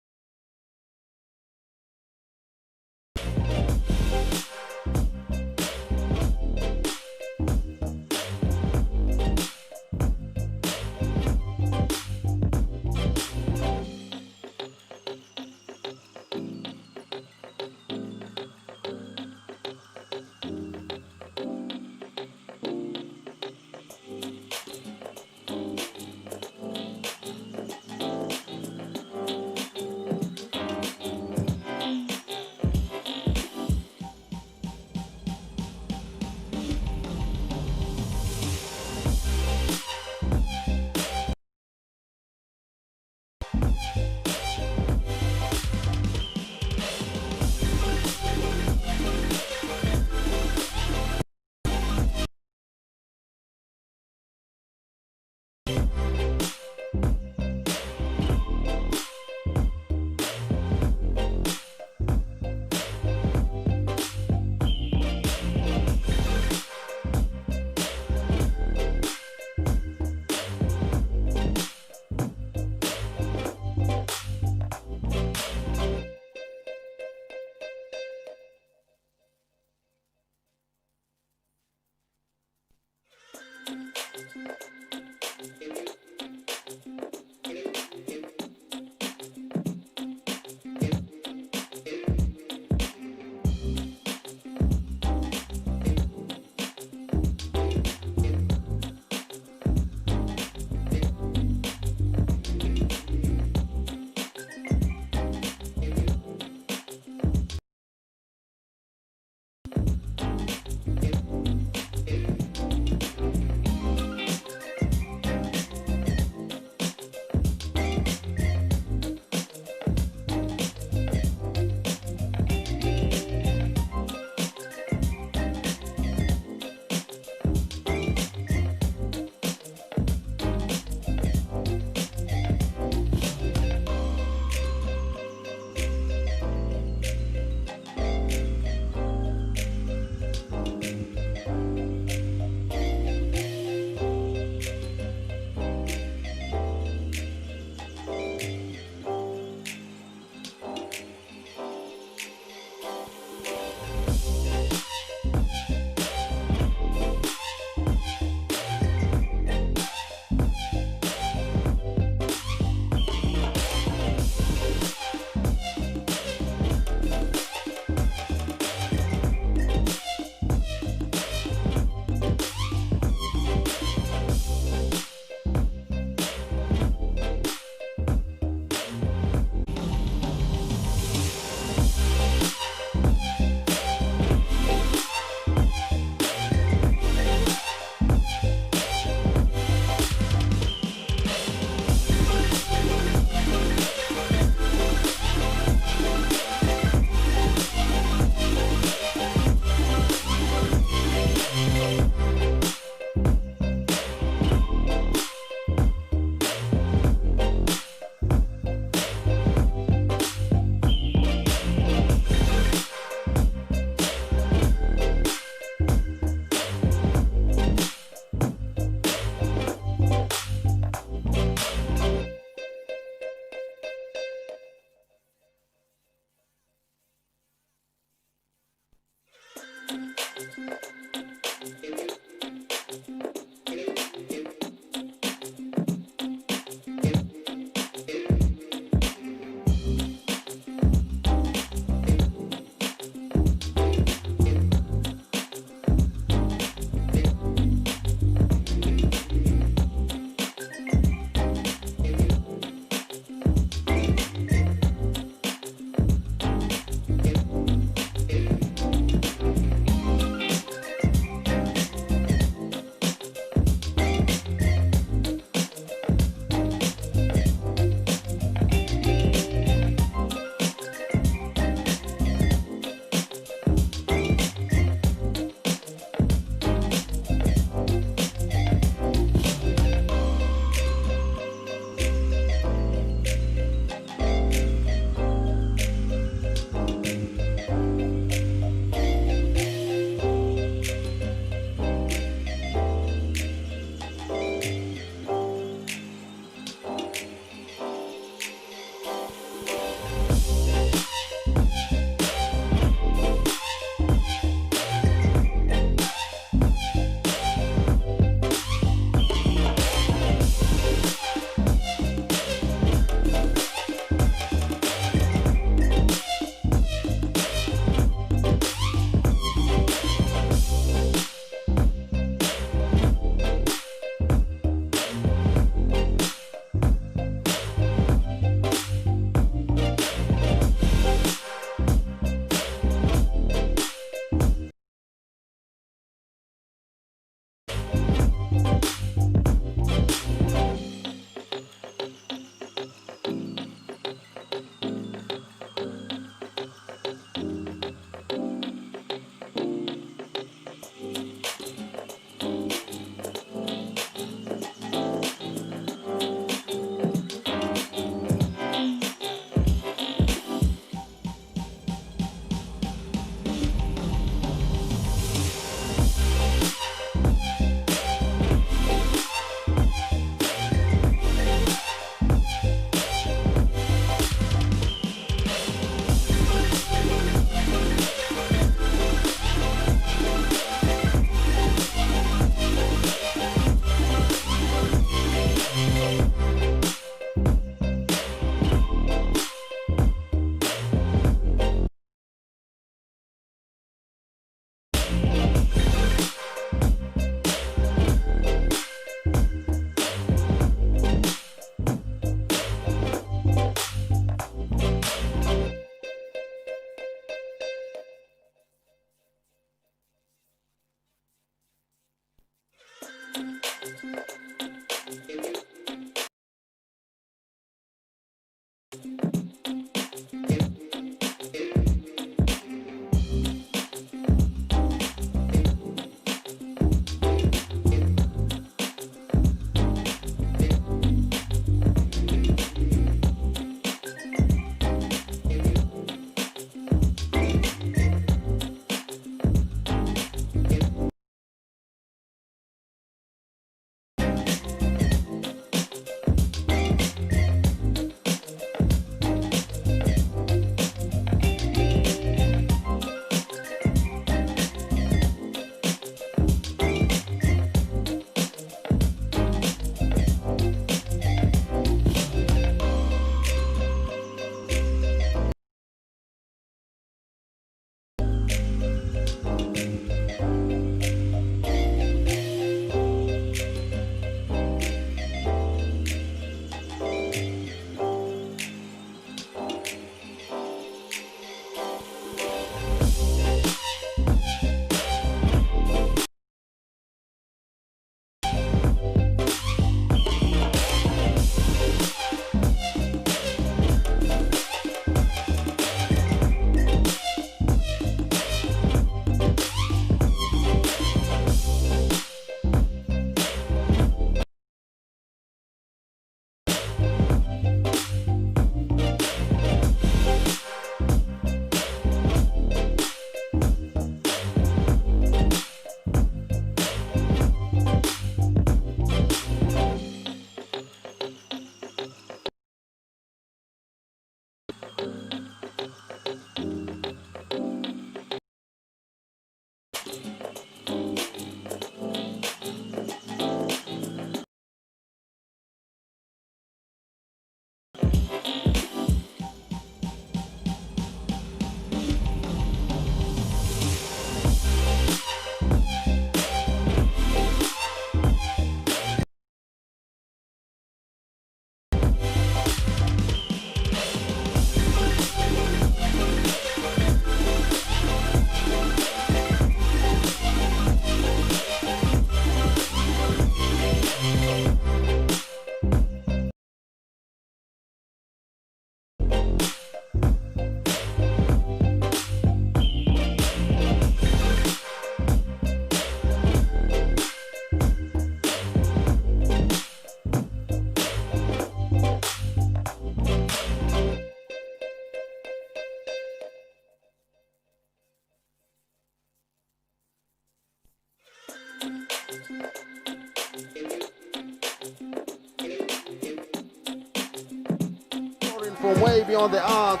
Speaker 3: from way beyond the arc.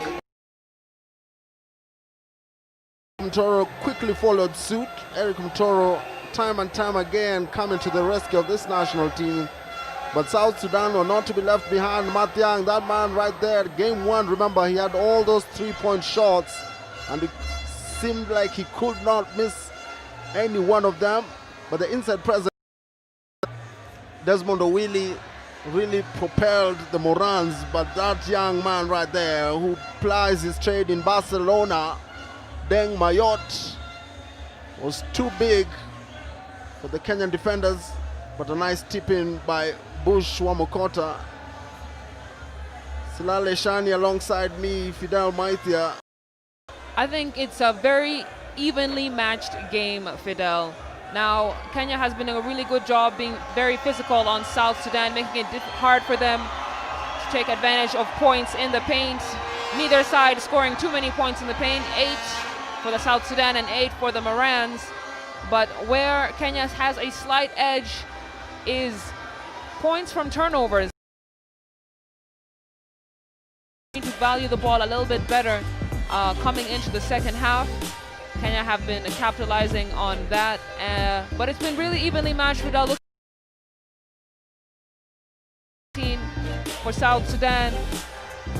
Speaker 3: Mtoro quickly followed suit. Eric Mtoro, time and time again, coming to the rescue of this national team. But South Sudan were not to be left behind. Mathiang, that man right there, game one, remember, he had all those three-point shots, and it seemed like he could not miss any one of them. But the inside presence, Desmond Owili, really propelled the Morans. But that young man right there, who plies his trade in Barcelona, Deng Mayot, was too big for the Kenyan defenders. But a nice tip-in by Bush Wamukota. Silale Shani alongside me, Fidel Maithia.
Speaker 4: I think it's a very evenly matched game, Fidel. Now, Kenya has been doing a really good job being very physical on South Sudan, making it hard for them to take advantage of points in the paint. Neither side scoring too many points in the paint, 8 for the South Sudan and 8 for the Morans. But where Kenya has a slight edge is points from turnovers. To value the ball a little bit better coming into the second half. Kenya have been capitalizing on that, but it's been really evenly matched without looking for South Sudan.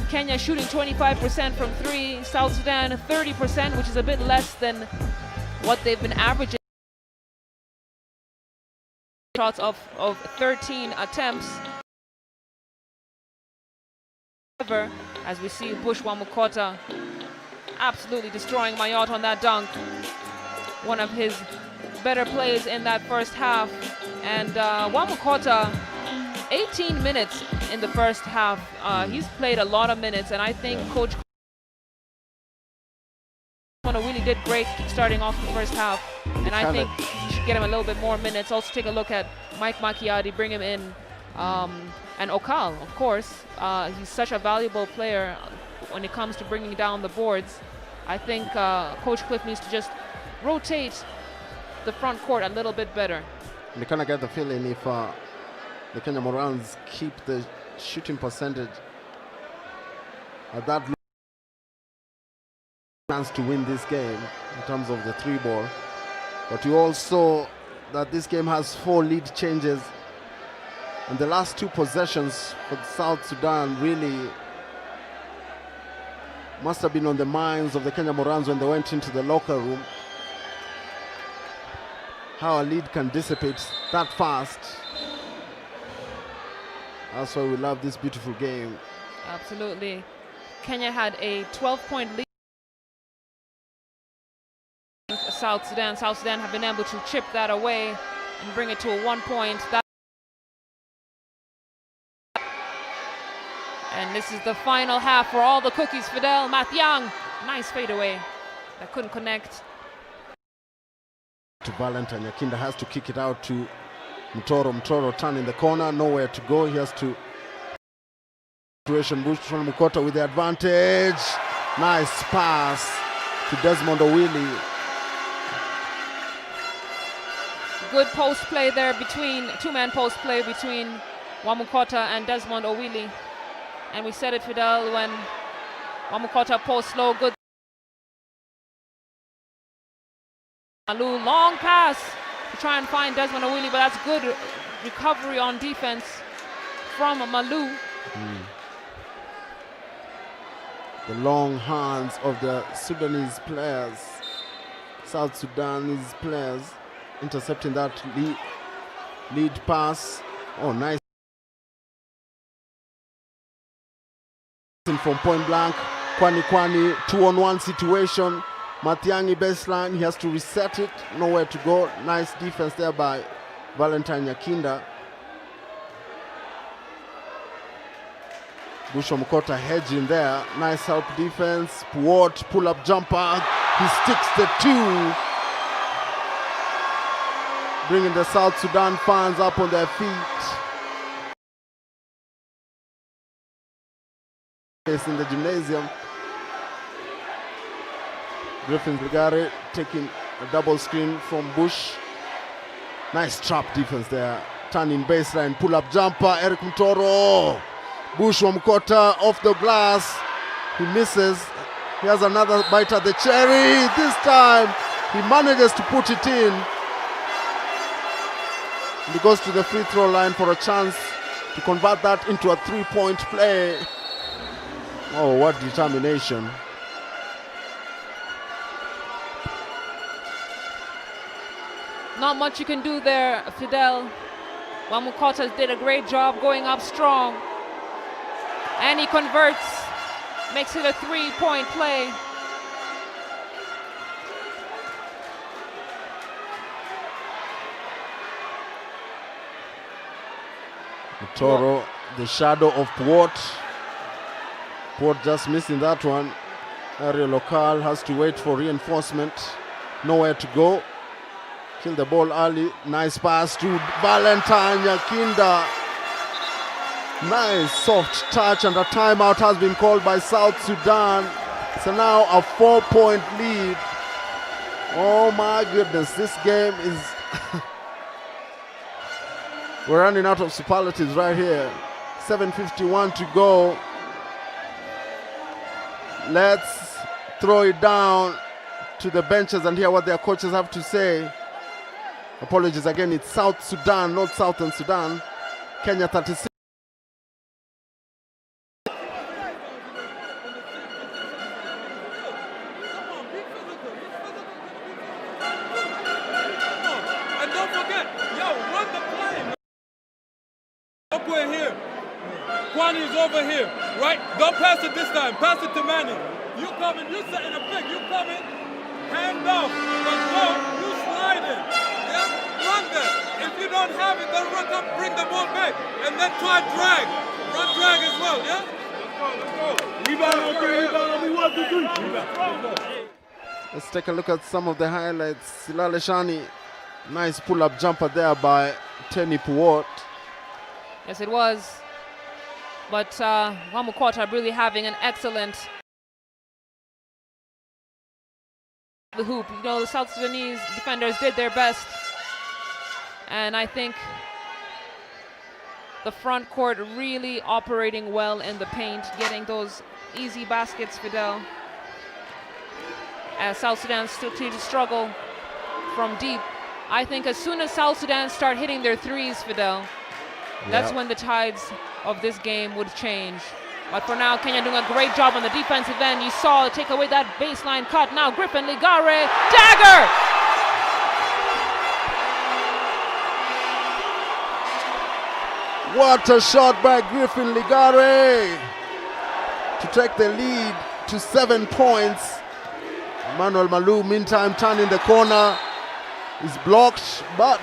Speaker 4: Kenya shooting 25% from 3, South Sudan 30%, which is a bit less than what they've been averaging. Shots of 13 attempts. However, as we see Bush Wamukota absolutely destroying Mayot on that dunk. One of his better plays in that first half. And Wamukota, 18 minutes in the first half. He's played a lot of minutes, and I think Coach really did great starting off the first half. And I think you should get him a little bit more minutes. Also take a look at Mike Makiadi, bring him in. And Okal, of course. He's such a valuable player when it comes to bringing down the boards. I think Coach Cliff needs to just rotate the front court a little bit better.
Speaker 3: You kind of get the feeling if the Kenya Morans keep the shooting percentage at that low, chance to win this game in terms of the 3-ball. But you also that this game has 4 lead changes. And the last 2 possessions for South Sudan really must have been on the minds of the Kenya Morans when they went into the locker room. How a lead can dissipate that fast. That's why we love this beautiful game.
Speaker 4: Absolutely. Kenya had a 12-point lead. South Sudan have been able to chip that away and bring it to a 1 point. And this is the final half for all the cookies. Fidel Mathiang, nice fadeaway that couldn't connect.
Speaker 3: To Valentine, Yakinda has to kick it out to Mtoro. Mtoro turn in the corner, nowhere to go. He has to situation. Bush Mukota with the advantage. Nice pass to Desmond Owili.
Speaker 4: Good post play there between, 2-man post play between Wamukota and Desmond Owili. And we said it, Fidel, when Wamukota posts low, good. Malu, long pass to try and find Desmond Owili, but that's good recovery on defense from Malu.
Speaker 3: The long hands of the Sudanese players, South Sudanese players, intercepting that lead pass. Oh, nice. From point blank, Kwani 2-on-1 situation. Mathiangi baseline, he has to reset it, nowhere to go. Nice defense there by Valentine Yakinda. Bush Wamukota hedging there, nice help defense. Puot, pull-up jumper, he sticks the 2. Bringing the South Sudan fans up on their feet. In the gymnasium. Griffin Ligare taking a double screen from Bush. Nice trap defense there. Turning baseline, pull-up jumper. Eric Mtoro Bush Wamkota off the glass. He misses. He has another bite at the cherry. This time he manages to put it in. He goes to the free throw line for a chance to convert that into a 3-point play. Oh, what determination.
Speaker 4: Not much you can do there, Fidel. Wamukota did a great job going up strong. And he converts, makes it a 3-point play.
Speaker 3: Toro, the shadow of Port. Port just missing that one. Ariel Lokal has to wait for reinforcement. Nowhere to go. Kill the ball early. Nice pass to Valentine Yakinda. Nice soft touch, and a timeout has been called by South Sudan. So now a 4-point lead. Oh my goodness, this game is... We're running out of superlatives right here. 7:51 to go. Let's throw it down to the benches and hear what their coaches have to say. Apologies again, it's South Sudan, not Southern Sudan. Kenya 36.
Speaker 5: And don't forget, run the play. We're here. Kwani's over here, right? Don't pass it this time. Pass it to Manny. You coming, you setting a pick. You coming, hand off. Let's go. You sliding. Yeah? Run that. If you don't have it, then run up, bring the ball back. And then try drag. Run drag as well, yeah? Let's go. Rebound on three, rebound on me. 1, 2, 3.
Speaker 3: Let's take a look at some of the highlights. Silale Shani, nice pull-up jumper there by Tenny Puot.
Speaker 4: Yes, it was. But Wamukota really having an excellent the hoop. You know, the South Sudanese defenders did their best. And I think the front court really operating well in the paint, getting those easy baskets, Fidel. As South Sudan still continue to struggle from deep. I think as soon as South Sudan start hitting their threes, Fidel, that's when the tides of this game would change. But for now, Kenya doing a great job on the defensive end. You saw take away that baseline cut. Now Griffin Ligare, dagger!
Speaker 3: What a shot by Griffin Ligare to take the lead to 7 points. Emmanuel Malou, meantime, turning the corner. Is blocked, but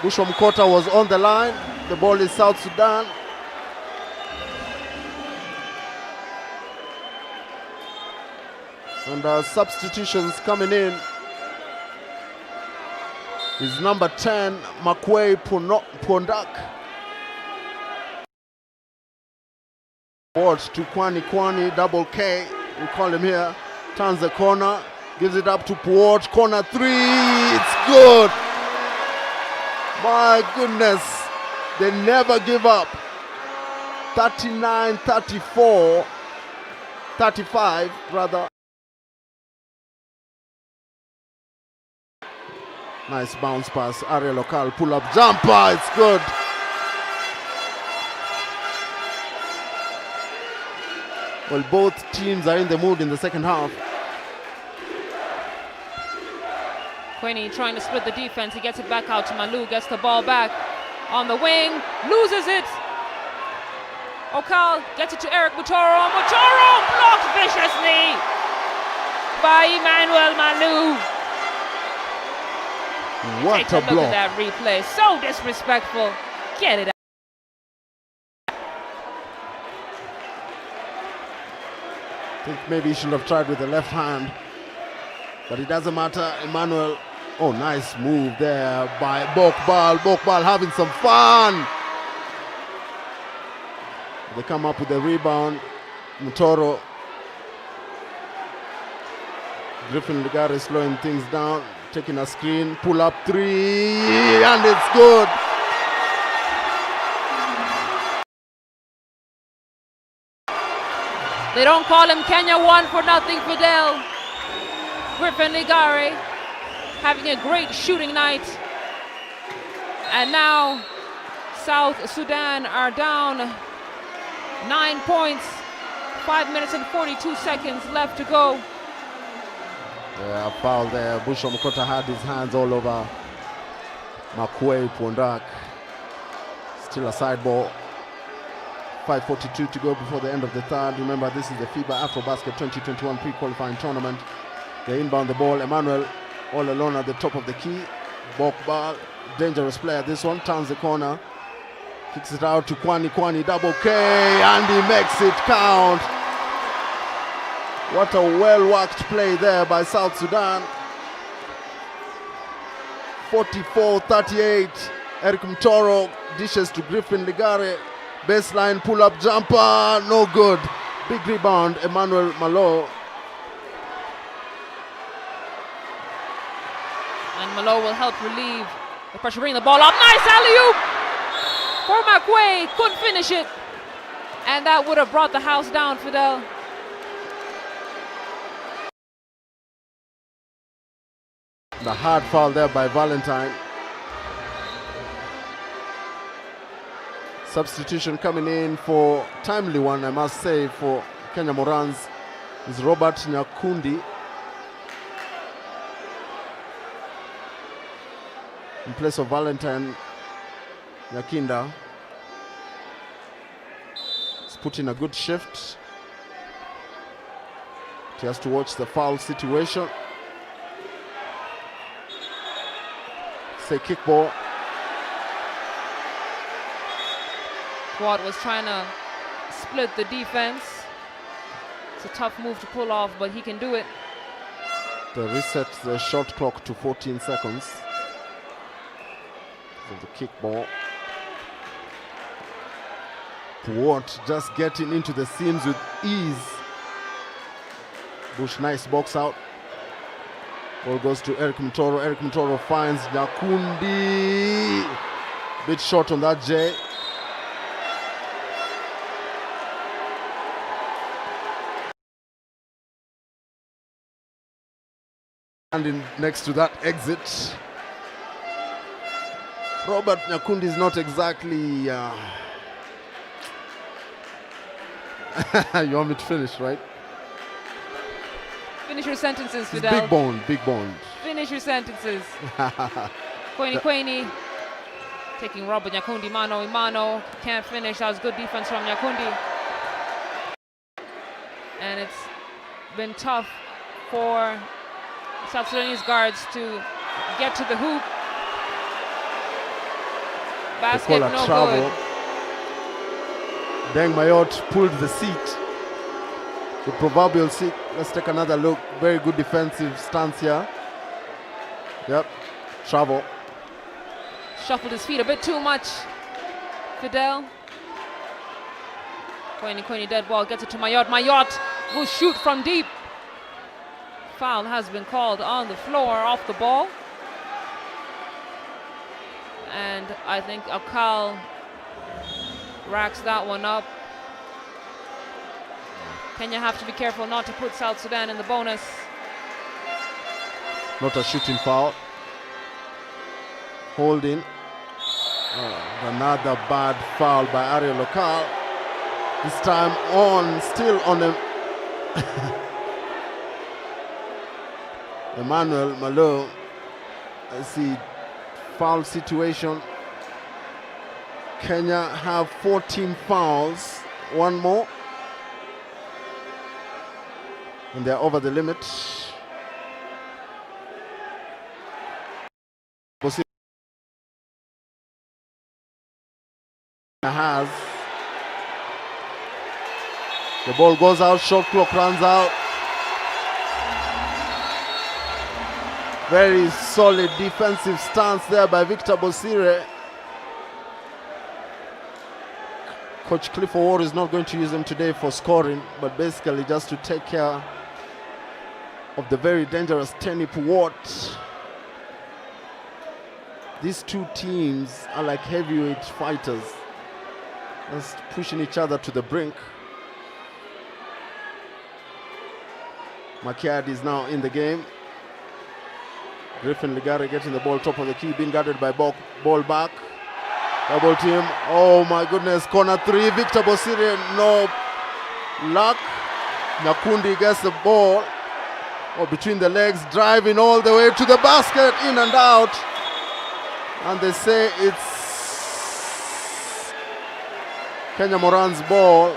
Speaker 3: Bush Wamkota was on the line. The ball is South Sudan. And substitutions coming in is number 10, Makwei Pondak. Board to Kwani, double K, we call him here. Turns the corner, gives it up to Puot, corner 3, it's good. My goodness, they never give up. 39-34, 35 rather. Nice bounce pass, Ariel Lokal, pull up jumper, it's good. Well, both teams are in the mood in the second half.
Speaker 4: Quinny trying to split the defense. He gets it back out to Malou, gets the ball back on the wing, loses it. Okal gets it to Eric Mutoro. Mutoro blocked viciously by Emmanuel Malou.
Speaker 3: What
Speaker 4: Take
Speaker 3: a
Speaker 4: look
Speaker 3: block.
Speaker 4: at that replay. So disrespectful. Get it out.
Speaker 3: I think maybe he should have tried with the left hand, but it doesn't matter. Emmanuel, oh, nice move there by Bokbal. Bokbal having some fun. They come up with the rebound. Mutoro. Griffin Ligare slowing things down, taking a screen, pull up 3, and it's good.
Speaker 4: They don't call him Kenya 1 for nothing, Fidel. Griffin Ligare having a great shooting night. And now South Sudan are down 9 points, 5 minutes and 42 seconds left to go.
Speaker 3: Yeah, foul there. Bush Omukota had his hands all over Makwe Pondak. Still a side ball. 5:42 to go before the end of the third. Remember, this is the FIBA AfroBasket 2021 pre-qualifying tournament. They inbound the ball. Emmanuel all alone at the top of the key. Bokbal, dangerous player. This one turns the corner, kicks it out to Kwani. Kwani double K, and he makes it count. What a well-worked play there by South Sudan. 44-38. Eric Mtoro dishes to Griffin Ligare. Baseline pull-up jumper, no good. Big rebound, Emmanuel Malo.
Speaker 4: And Malo will help relieve the pressure, bring the ball up. Nice alley-oop for Makwe, couldn't finish it. And that would have brought the house down, Fidel.
Speaker 3: The hard foul there by Valentine. Substitution coming in for timely one, I must say, for Kenya Morans is Robert Nyakundi. In place of Valentine Nyakinda. He's put in a good shift. He has to watch the foul situation. Say kickball.
Speaker 4: Watt was trying to split the defense. It's a tough move to pull off, but he can do it.
Speaker 3: They reset the shot clock to 14 seconds. So the kickball. Watt just getting into the seams with ease. Bush, nice box out. Ball goes to Eric Mtoro. Eric Mtoro finds Nyakundi. Bit short on that J. Standing next to that exit. Robert Nyakundi is not exactly. You want me to finish, right?
Speaker 4: Finish your sentences,
Speaker 3: He's
Speaker 4: Fidel.
Speaker 3: big boned, big boned.
Speaker 4: Finish your sentences. Kweni taking Robert Nyakundi mano a mano. Can't finish. That was good defense from Nyakundi. And it's been tough for South Sudanese guards to get to the hoop. Basket no good.
Speaker 3: Deng Mayot pulled the seat. The proverbial seat. Let's take another look. Very good defensive stance here. Yep. Travel.
Speaker 4: Shuffled his feet a bit too much. Fidel. Kweni dead ball. Gets it to Mayot. Mayot will shoot from deep. Foul has been called on the floor off the ball. And I think Akal racks that one up. Kenya have to be careful not to put South Sudan in the bonus.
Speaker 3: Not a shooting foul. Holding. Another bad foul by Ariel Akal. This time still on a Emmanuel Malo. I see foul situation. Kenya have 14 fouls, one more, and they're over the limit. Has the ball goes out, shot clock runs out. Very solid defensive stance there by Victor Bosire. Coach Cliff O'Ward is not going to use him today for scoring, but basically just to take care of the very dangerous Tenny Puwot. These two teams are like heavyweight fighters, just pushing each other to the brink. Makiadi is now in the game. Griffin Ligare getting the ball top of the key, being guarded by ball back. Double team. Oh my goodness. Corner 3. Victor Bosire, no luck. Nyakundi gets the ball between the legs, driving all the way to the basket, in and out. And they say it's Kenya Moran's ball.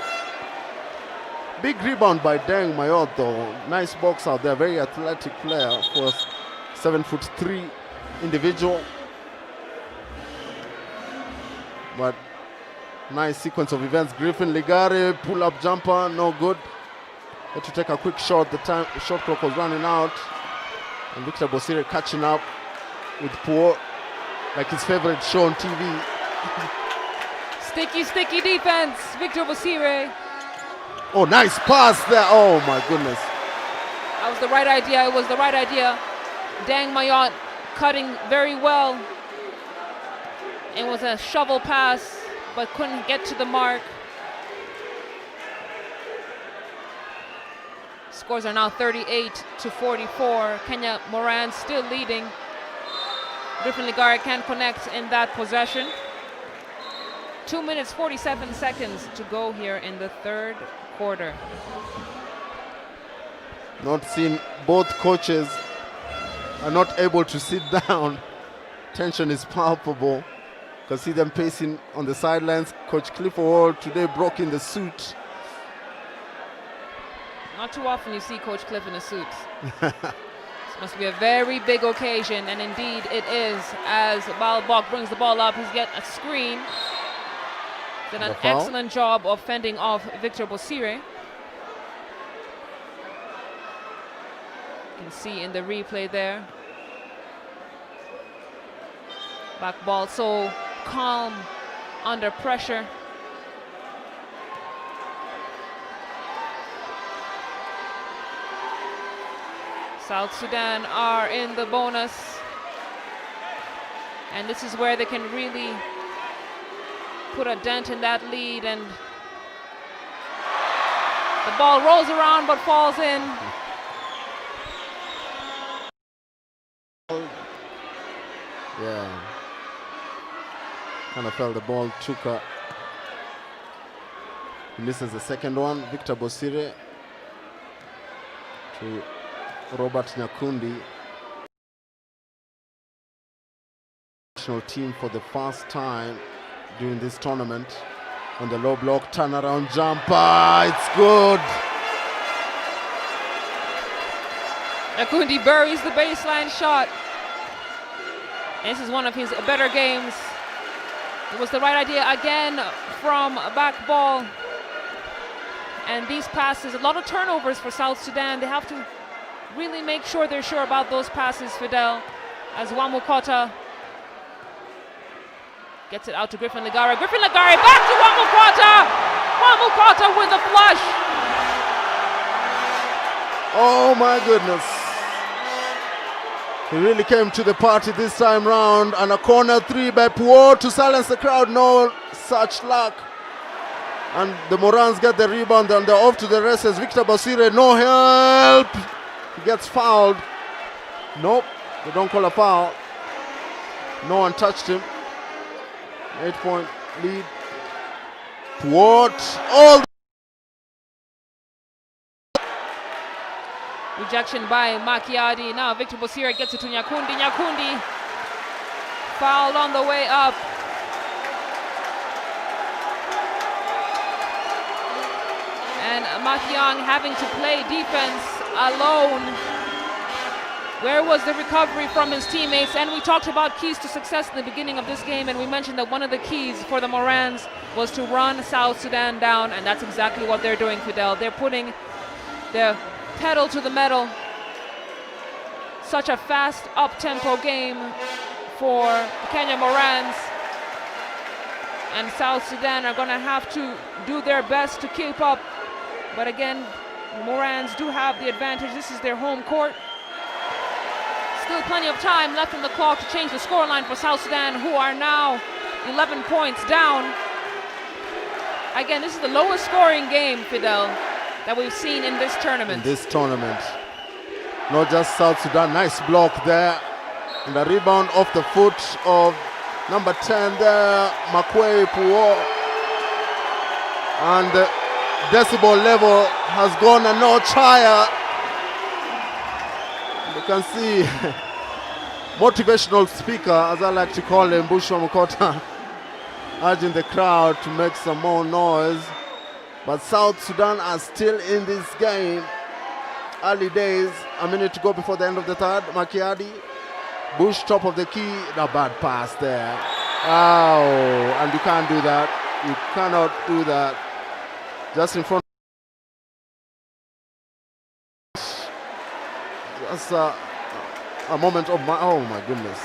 Speaker 3: Big rebound by Deng Mayot though. Nice box out there. Very athletic player, of course. 7'3" individual. But nice sequence of events. Griffin Ligare, pull-up jumper, no good. Had to take a quick shot. The shot clock was running out. And Victor Bosire catching up with Puo, like his favorite show on TV.
Speaker 4: Sticky defense, Victor Bosire.
Speaker 3: Oh, nice pass there. Oh my goodness.
Speaker 4: That was the right idea. It was the right idea. Deng Mayot cutting very well. It was a shovel pass, but couldn't get to the mark. Scores are now 38-44. Kenya Moran still leading. Griffin Ligare can't connect in that possession. 2 minutes 47 seconds to go here in the third quarter.
Speaker 3: Not seen, both coaches are not able to sit down. Tension is palpable. You can see them pacing on the sidelines. Coach Clifford Hall today broke in the suit.
Speaker 4: Not too often you see Coach Cliff in a suit. This must be a very big occasion, and indeed it is, as Balbok brings the ball up. He's got a screen. Did an excellent job of fending off Victor Bosire. You can see in the replay there. Back ball so calm under pressure. South Sudan are in the bonus, and this is where they can really put a dent in that lead, and the ball rolls around but falls in.
Speaker 3: Yeah, kind of felt the ball took a, he misses the second one. Victor Bosire to Robert Nyakundi. National team for the first time during this tournament. On the low block, turnaround jumper, it's good.
Speaker 4: Nyakundi buries the baseline shot. And this is one of his better games. It was the right idea again from back ball. And these passes, a lot of turnovers for South Sudan. They have to really make sure they're sure about those passes, Fidel, as Wamukota gets it out to Griffin Ligare. Griffin Ligare back to Wamukota! Wamukota with a flush!
Speaker 3: Oh my goodness. He really came to the party this time round, and a corner 3 by Puo to silence the crowd. No such luck. And the Morans get the rebound, and they're off to the races. Victor Bosire, no help. He gets fouled. Nope, they don't call a foul. No one touched him. 8-point lead. What? All
Speaker 4: rejection by Makiadi. Now Victor Bosire gets it to Nyakundi. Nyakundi fouled on the way up. And Makiang having to play defense alone. Where was the recovery from his teammates? And we talked about keys to success in the beginning of this game, and we mentioned that one of the keys for the Morans was to run South Sudan down, and that's exactly what they're doing, Fidel. They're putting the pedal to the metal. Such a fast, up-tempo game for Kenya Morans. And South Sudan are going to have to do their best to keep up. But again, Morans do have the advantage. This is their home court. Still plenty of time left on the clock to change the scoreline for South Sudan, who are now 11 points down. Again, this is the lowest scoring game, Fidel, that we've seen in this tournament.
Speaker 3: In this tournament. not just South Sudan. Nice block there. And the rebound off the foot of number 10 there, Makwe Puo. And the decibel level has gone a notch higher. You can see motivational speaker, as I like to call him, Bushra Mukota, urging the crowd to make some more noise. But South Sudan are still in this game. Early days, a minute to go before the end of the third. Makiadi, Bush top of the key, a bad pass there. Oh, and you can't do that. You cannot do that. Just in front. That's a moment of my, oh my goodness.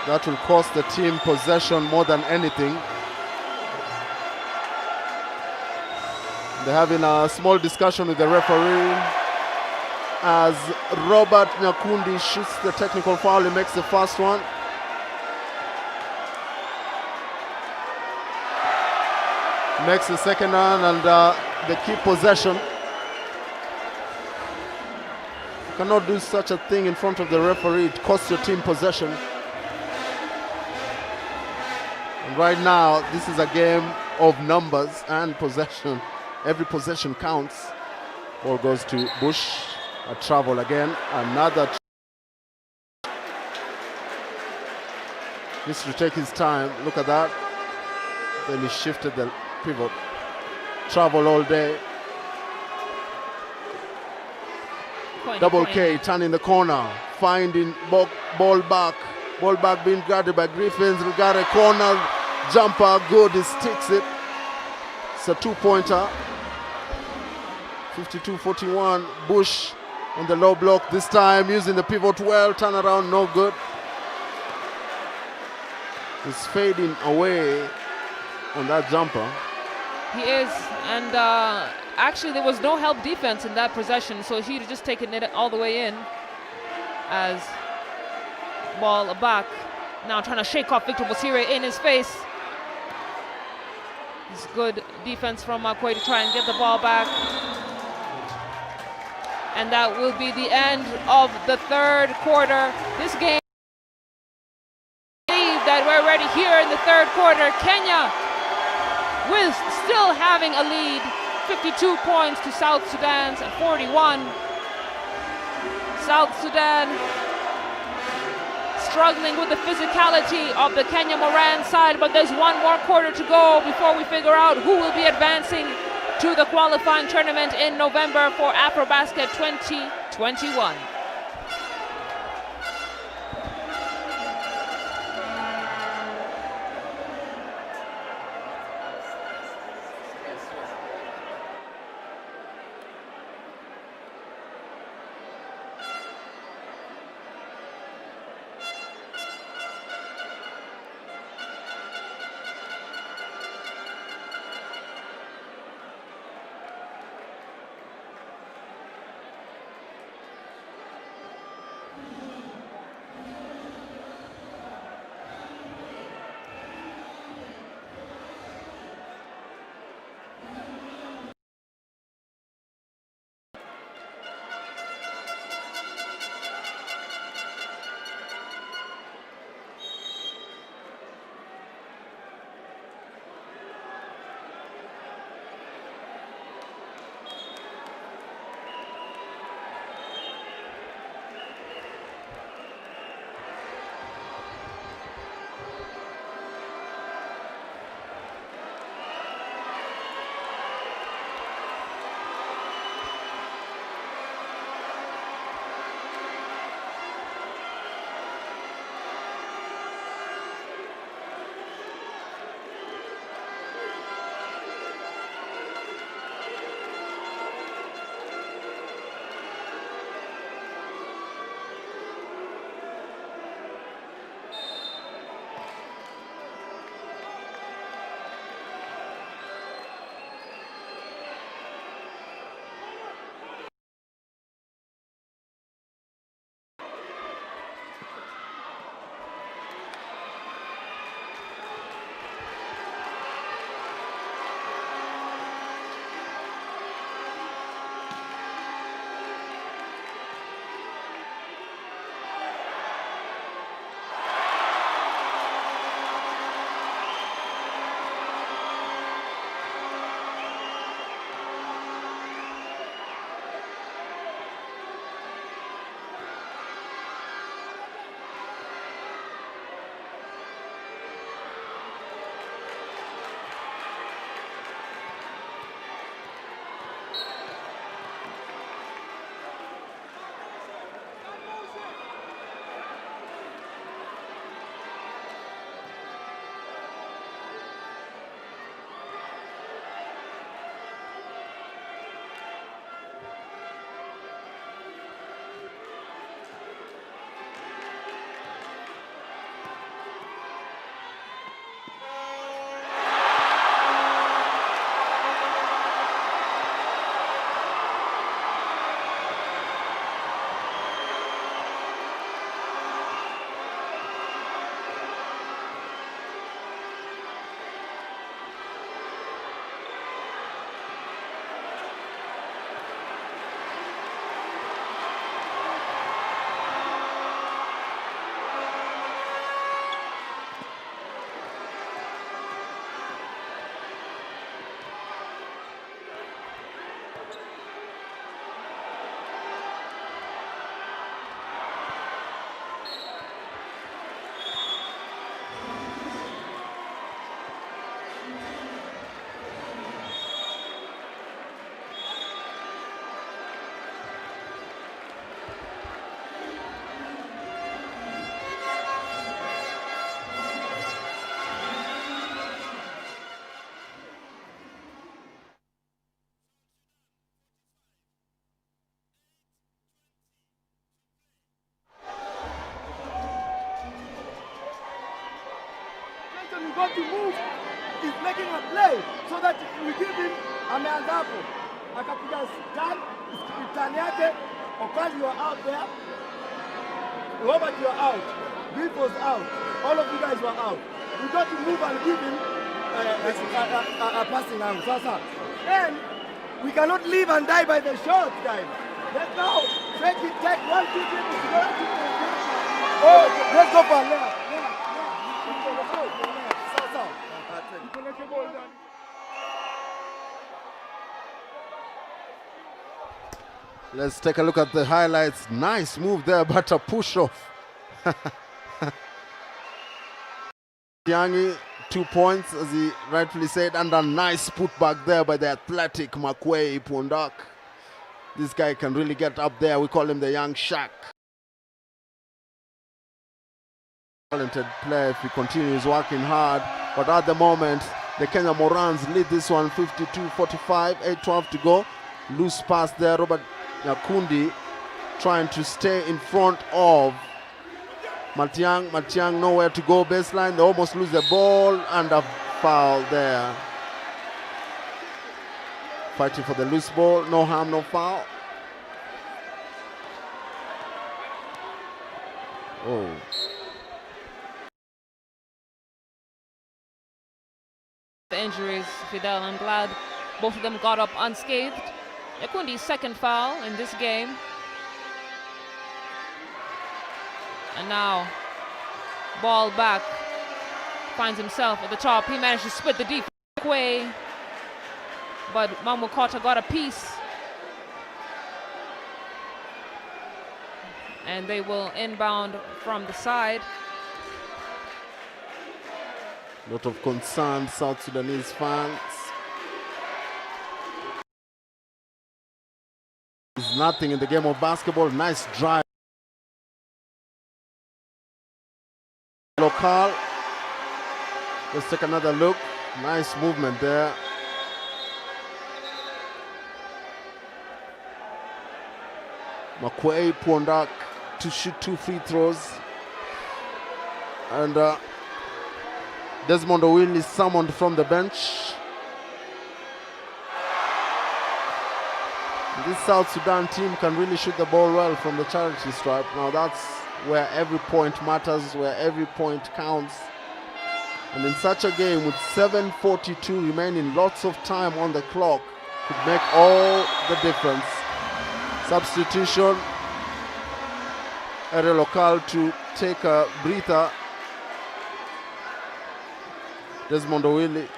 Speaker 3: That will cost the team possession more than anything. They're having a small discussion with the referee as Robert Nyakundi shoots the technical foul. He makes the first one. Makes the second one, and they keep possession. You cannot do such a thing in front of the referee. It costs your team possession. And right now, this is a game of numbers and possession. Every possession counts. Ball goes to Bush. A travel again. Another. Needs to take his time. Look at that. Then he shifted the pivot. Travel all day. Double K turning the corner. Finding ball back. Ball back being guarded by Griffins. We got a corner. Jumper, good, he sticks it. It's a two-pointer. 52-41. Bush on the low block this time, using the pivot well. Turn around, no good. He's fading away on that jumper.
Speaker 4: He is, and actually there was no help defense in that possession, so he'd just taken it all the way in. As ball back, now trying to shake off Victor Bosire in his face. It's good defense from Makwe to try and get the ball back. And that will be the end of the third quarter. This game, that we're already here in the third quarter. Kenya with still having a lead, 52 points to South Sudan's 41. South Sudan struggling with the physicality of the Kenya Moran side, but there's one more quarter to go before we figure out who will be advancing to the qualifying tournament in November for AfroBasket 2021.
Speaker 6: want to move, is making a play so that we give him ameanza hapo. Akapiga turn yake, Okali, you are out there. Robert, you are out. Bill was out. All of you guys were out. We got to move and give him a passing out. Sasa. And we cannot live and die by the shot, guys. Let's now take it, take 1, 2, 3. Oh, let's go for left.
Speaker 3: Let's take a look at the highlights. Nice move there, but a push off. Tiangi, 2 points, as he rightfully said, and a nice putback there by the athletic Makwei Pondak. This guy can really get up there. We call him the young Shaq. Talented player if he continues working hard. But at the moment, the Kenya Morans lead this one 52-45, 8-12 to go. Loose pass there, Robert Nyakundi trying to stay in front of Matiang. Matiang nowhere to go, baseline. They almost lose the ball and a foul there. Fighting for the loose ball, no harm, no foul. Oh.
Speaker 4: The injuries, Fidel, I'm glad both of them got up unscathed. Nyakundi's second foul in this game. And now, ball back, finds himself at the top. He managed to split the defense away, but Mamukota got a piece. And they will inbound from the side.
Speaker 3: A lot of concerned South Sudanese fans. There's nothing in the game of basketball. Nice drive. Local. Let's take another look. Nice movement there. Makwei Pondak to shoot 2 free throws. And Desmond Owil is summoned from the bench. This South Sudan team can really shoot the ball well from the charity stripe. Now that's where every point matters, where every point counts. And in such a game with 7:42 remaining, lots of time on the clock could make all the difference. Substitution. Ere Local to take a breather. Desmond Owili.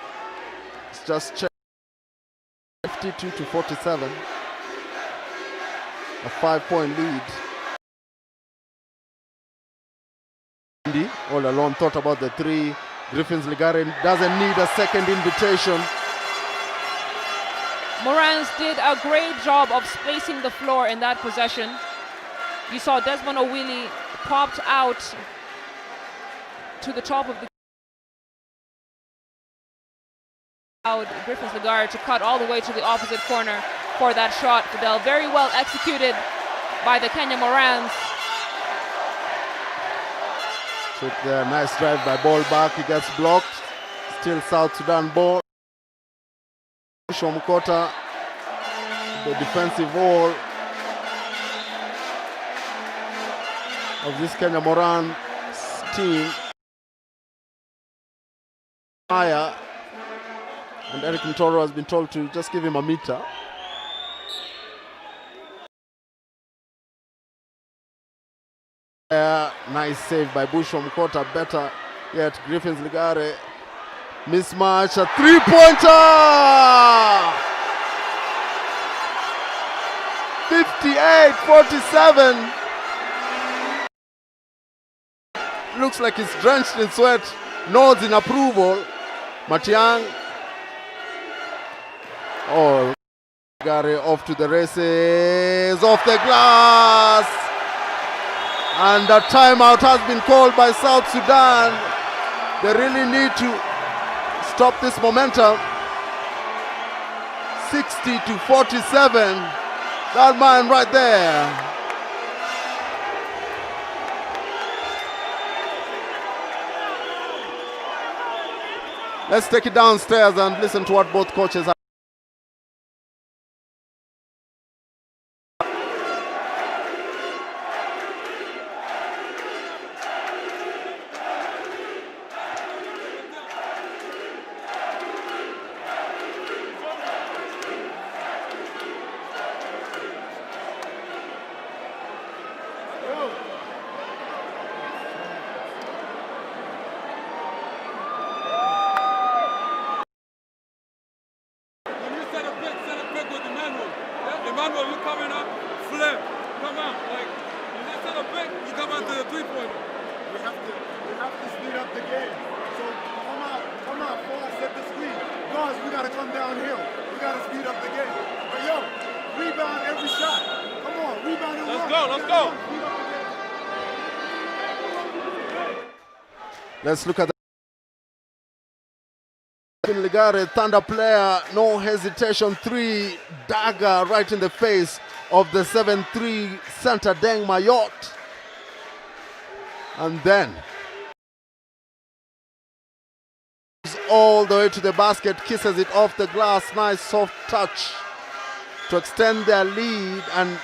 Speaker 3: It's just checked. 52-47. A 5-point lead. Andy all alone thought about the three. Griffins Ligare doesn't need a second invitation.
Speaker 4: Morans did a great job of spacing the floor in that possession. You saw Desmond Owili popped out to the top of the Griffins Ligare to cut all the way to the opposite corner for that shot. Fidel, very well executed by the Kenya Morans.
Speaker 3: Took the nice drive by ball back. He gets blocked. Still South Sudan ball. Shomukota, the defensive wall of this Kenya Moran team. Fire. And Eric Mtoro has been told to just give him a meter. Nice save by Bush Mkota. Better yet, Griffins Ligare. Mismatch, a three-pointer! 58-47. Looks like he's drenched in sweat. Nods in approval. Matiang. Oh, Ligare off to the races. Off the glass. And a timeout has been called by South Sudan. They really need to stop this momentum. 60-47. That man right there. Let's take it downstairs and listen to what both coaches have.
Speaker 5: When you set a pick with Emmanuel. Emmanuel, you coming up, flip, come out. Like, when you set a pick, you come out to the three-pointer.
Speaker 6: We have to speed up the game. So come out, forward, set the screen. Guys, we gotta come downhill. We gotta speed up the game. But yo, rebound every shot. Come on, rebound and
Speaker 5: Let's
Speaker 6: run.
Speaker 5: go, let's go.
Speaker 6: Speed up the game.
Speaker 3: Let's look at the Ligare, Thunder player, no hesitation, 3 dagger right in the face of the 7-3 center Deng Mayot. And then all the way to the basket, kisses it off the glass, nice soft touch to extend their lead. And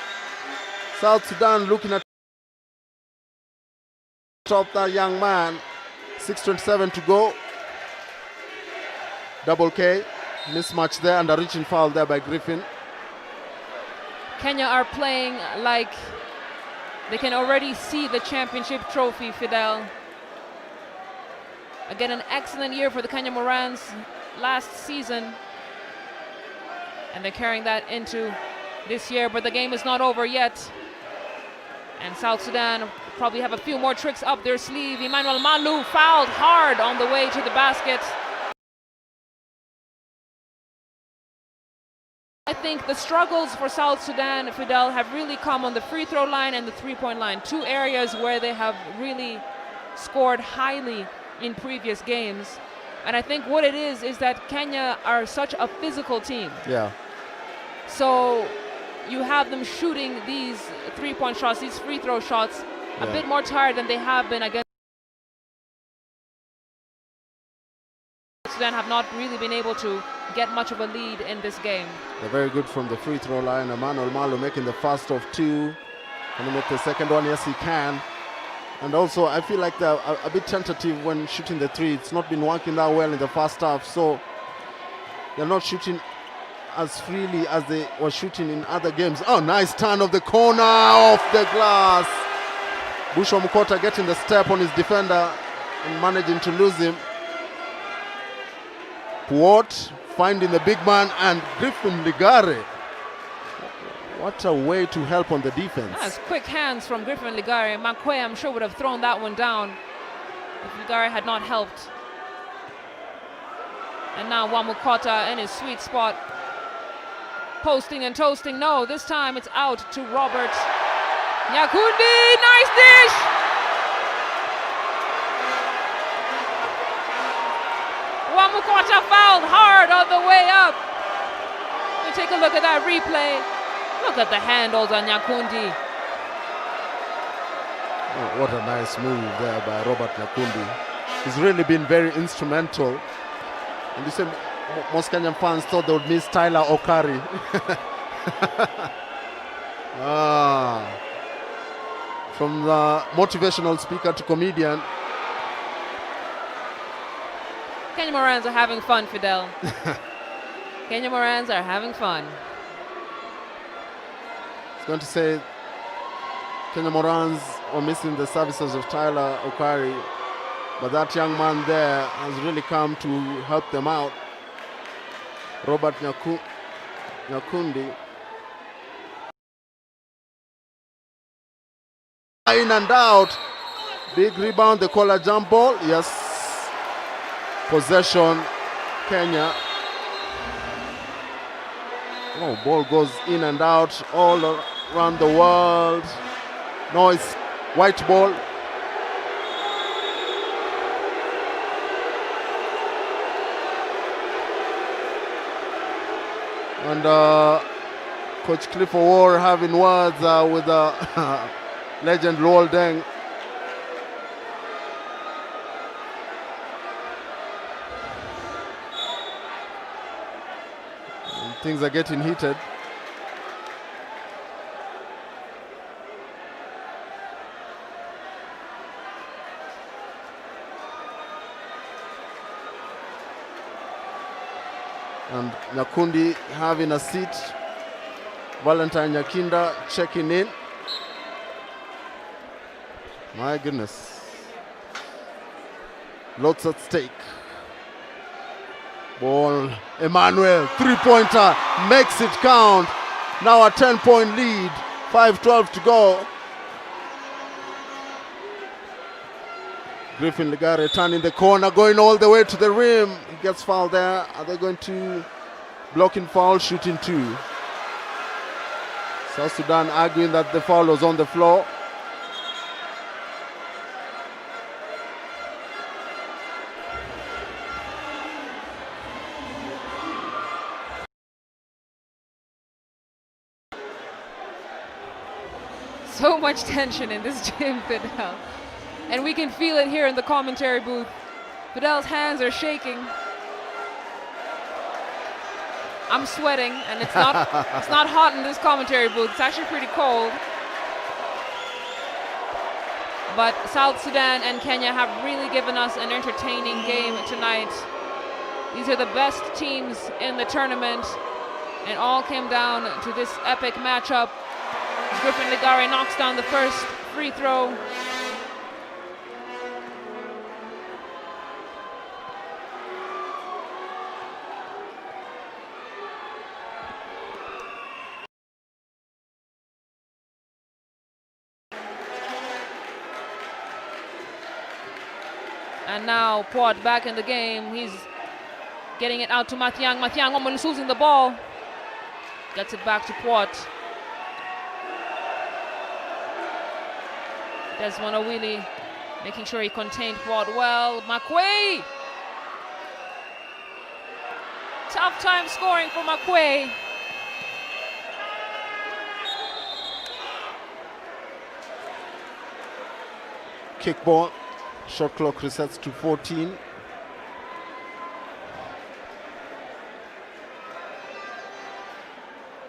Speaker 3: South Sudan looking at top that young man. 6:27 to go. Double K, mismatch there and a reaching foul there by Griffin.
Speaker 4: Kenya are playing like they can already see the championship trophy, Fidel. Again, an excellent year for the Kenya Morans last season. And they're carrying that into this year, but the game is not over yet. And South Sudan probably have a few more tricks up their sleeve. Emmanuel Malu fouled hard on the way to the basket. I think the struggles for South Sudan, Fidel, have really come on the free throw line and the three-point line, 2 areas where they have really scored highly in previous games. And I think what it is that Kenya are such a physical team.
Speaker 3: Yeah.
Speaker 4: So you have them shooting these three-point shots, these free throw shots, a bit more tired than they have been against. Sudan have not really been able to get much of a lead in this game.
Speaker 3: They're very good from the free throw line. Emmanuel Malu making the first of 2. Can he make the second one? Yes, he can. And also, I feel like they're a bit tentative when shooting the 3. It's not been working that well in the first half, so they're not shooting as freely as they were shooting in other games. Oh, nice turn of the corner off the glass. Bushwa Mukota getting the step on his defender and managing to lose him. Puot finding the big man, and Griffin Ligare. What a way to help on the defense.
Speaker 4: That's quick hands from Griffin Ligare. Makwe, I'm sure, would have thrown that one down if Ligare had not helped. And now Wamukota in his sweet spot. Posting and toasting. No, this time it's out to Robert Nyakundi. Nice dish! Wamukota fouled hard on the way up. You take a look at that replay. Look at the handles on Nyakundi.
Speaker 3: Oh, what a nice move there by Robert Nyakundi. He's really been very instrumental. And you said most Kenyan fans thought they would miss Tyler Okari. From the motivational speaker to comedian.
Speaker 4: Kenya Morans are having fun, Fidel. Kenya Morans are having fun.
Speaker 3: I was going to say Kenya Morans are missing the services of Tyler Okari, but that young man there has really come to help them out. Robert Nyakundi. In and out. Big rebound, they call a jump ball. Yes. Possession, Kenya. Oh, ball goes in and out all around the world. No, it's white ball. And Coach Clifford Ward having words with legend Luol Deng. Things are getting heated. And Nyakundi having a seat. Valentine Nyakinda checking in. My goodness. Lots at stake. Ball, Emmanuel, three-pointer, makes it count. Now a 10-point lead, 5:12 to go. Griffin Ligare turning the corner, going all the way to the rim. He gets fouled there. Are they going to blocking foul, shooting two? South Sudan arguing that the foul was on the floor.
Speaker 4: So much tension in this gym, Fidel. And we can feel it here in the commentary booth. Fidel's hands are shaking. I'm sweating, and it's not hot in this commentary booth. It's actually pretty cold. But South Sudan and Kenya have really given us an entertaining game tonight. These are the best teams in the tournament, and all came down to this epic matchup. Griffin Ligare knocks down the first free throw. And now Port back in the game. He's getting it out to Mathiang. Mathiang almost losing the ball. Gets it back to Port. Desmond Owili making sure he contained Port well. Makwe! Tough time scoring for Makwe.
Speaker 3: Kick ball. Shot clock resets to 14.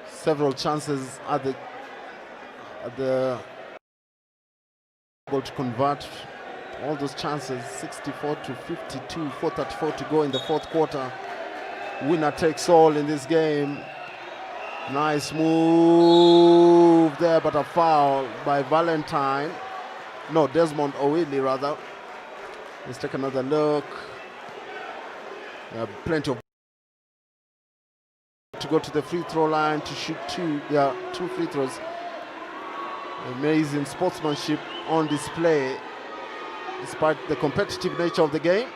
Speaker 3: Several chances at the able to convert all those chances. 64 to 52, 4:34 to go in the fourth quarter. Winner takes all in this game. Nice move there, but a foul by Valentine. No, Desmond Owili rather. Let's take another look. Plenty of to go to the free throw line to shoot two free throws. Amazing sportsmanship on display despite the competitive nature of the game.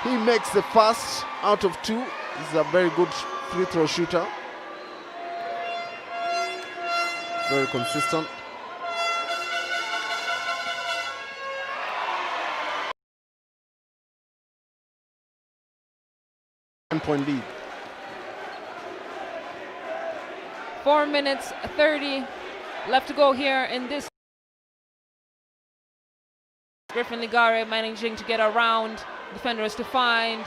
Speaker 3: He makes the first out of two. He's a very good free throw shooter. Very consistent. Point lead.
Speaker 4: 4 minutes 30 left to go here in this. Griffin Ligare managing to get around defenders to find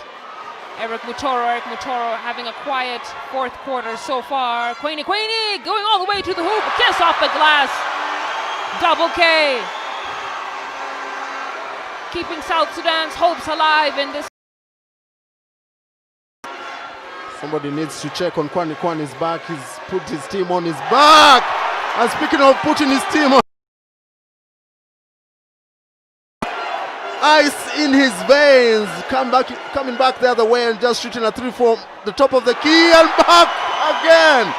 Speaker 4: Eric Mutoro. Eric Mutoro having a quiet fourth quarter so far. Queenie going all the way to the hoop. Kiss off the glass. Double K. Keeping South Sudan's hopes alive in this.
Speaker 3: Somebody needs to check on Kwani Kwani's back. He's put his team on his back. And speaking of putting his team on, ice in his veins. Coming back the other way and just shooting a three from the top of the key and back again.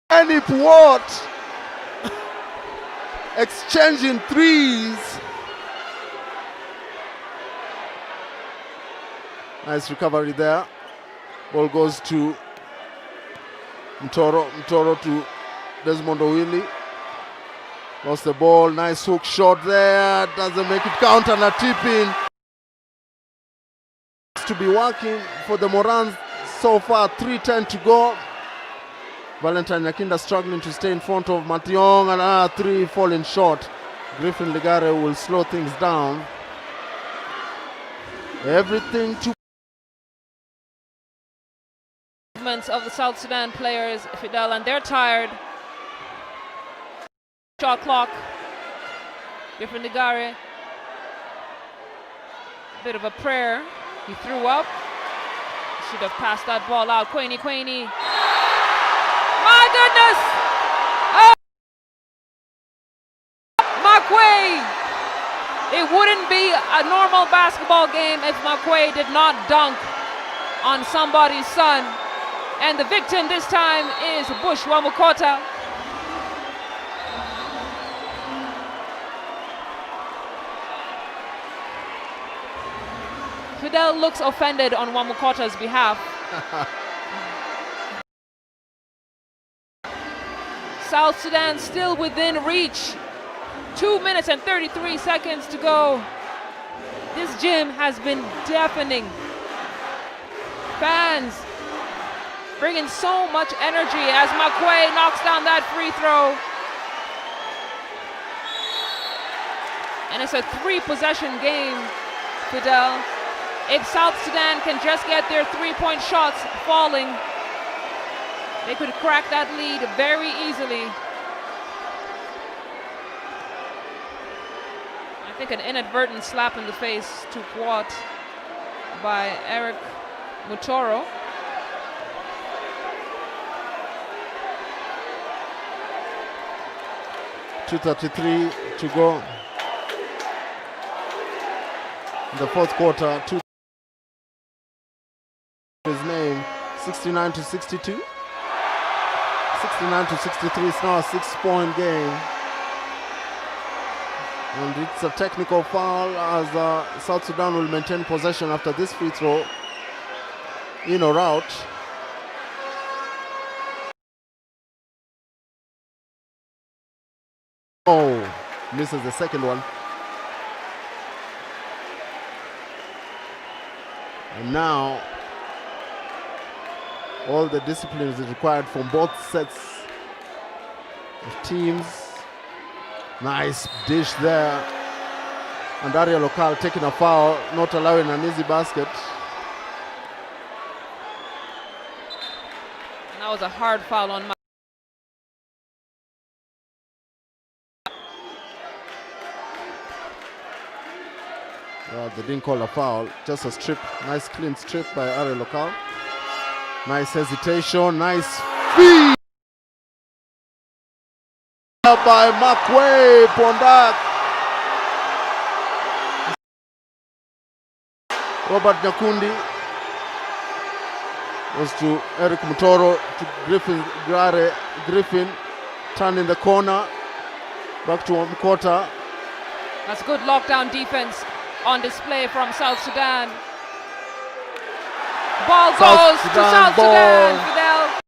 Speaker 3: Annie Port exchanging threes. Nice recovery there. Ball goes to Mtoro. Mtoro to Desmond Owili. Lost the ball. Nice hook shot there. Doesn't make it count and a tip-in. To be working for the Morans so far. 3:10 to go. Valentine Nyakinda struggling to stay in front of Mathiang, and another three falling short. Griffin Ligare will slow things down. Everything to
Speaker 4: movements of the South Sudan players, Fidel, and they're tired. Shot clock. Griffin Ligare. Bit of a prayer. He threw up. Should have passed that ball out. Quainey. My goodness! Oh! Makwei! It wouldn't be a normal basketball game if Makwei did not dunk on somebody's son. And the victim this time is Bush Wamukota. Fidel looks offended on Wamukota's behalf. South Sudan still within reach. 2 minutes and 33 seconds to go. This gym has been deafening. Fans bringing so much energy as Makwei knocks down that free throw. And it's a 3-possession game, Fidel. If South Sudan can just get their 3-point shots falling, they could crack that lead very easily. I think an inadvertent slap in the face to Puat by Eric Mutoro.
Speaker 3: .233 to go in the fourth quarter. His name 69 to 62. 69 to 63 is now a 6-point game. And it's a technical foul as South Sudan will maintain possession after this free throw. In or out. Oh, misses the second one. And now all the discipline is required from both sets of teams. Nice dish there. And Daria Local taking a foul, not allowing an easy basket.
Speaker 4: And that was a hard foul on
Speaker 3: They didn't call a foul, just a strip. Nice clean strip by Daria Local. Nice hesitation, nice feed by Makwei Pondak. Robert Nyakundi was to Eric Mutoro, to Griffin Grare. Griffin turn in the corner, back to Wamukota.
Speaker 4: That's good lockdown defense on display from South Sudan. Ball goes to South Sudan. Fidel.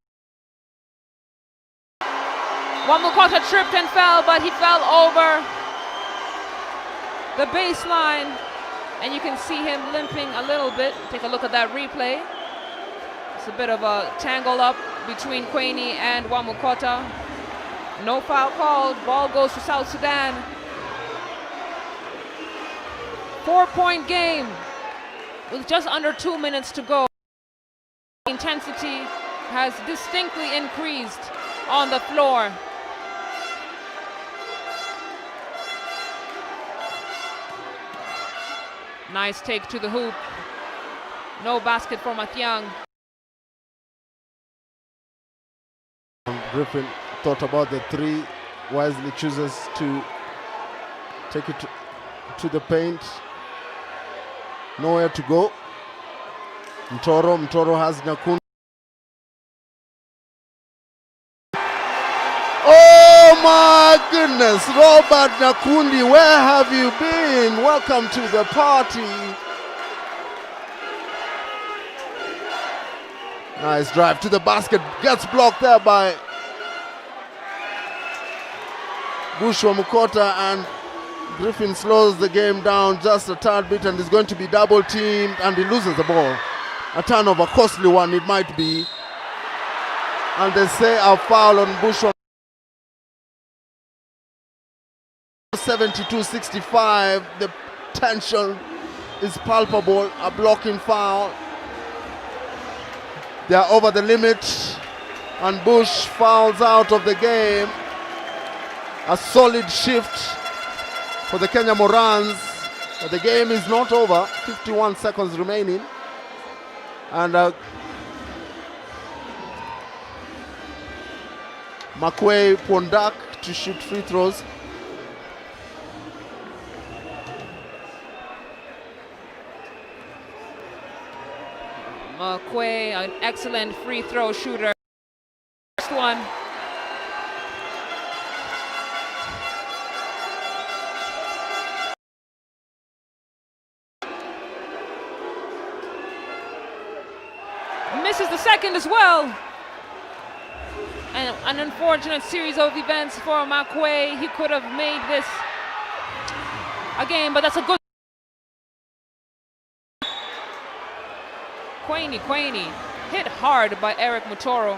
Speaker 4: Wamukota tripped and fell, but he fell over the baseline. And you can see him limping a little bit. Take a look at that replay. It's a bit of a tangle up between Quainey and Wamukota. No foul called. Ball goes to South Sudan. 4-point game with just under 2 minutes to go. Intensity has distinctly increased on the floor. Nice take to the hoop. No basket for Mathiang.
Speaker 3: Griffin thought about the three, wisely chooses to take it to the paint. Nowhere to go. Mtoro has Nyakundi. Oh my goodness, Robert Nyakundi, where have you been? Welcome to the party. Nice drive to the basket, gets blocked there by Bush Wamukota, and Griffin slows the game down just a tad bit and is going to be double teamed, and he loses the ball. A turnover, costly one it might be. And they say a foul on Bush. 72-65, the tension is palpable, a blocking foul. They are over the limit, and Bush fouls out of the game. A solid shift for the Kenya Morans. But the game is not over. 51 seconds remaining, and Makwei Pondak to shoot free throws.
Speaker 4: Makwei, an excellent free throw shooter. First one. Misses the second as well. And an unfortunate series of events for Makwei. He could have made this a game, but that's a good. Quaney hit hard by Eric Mutoro,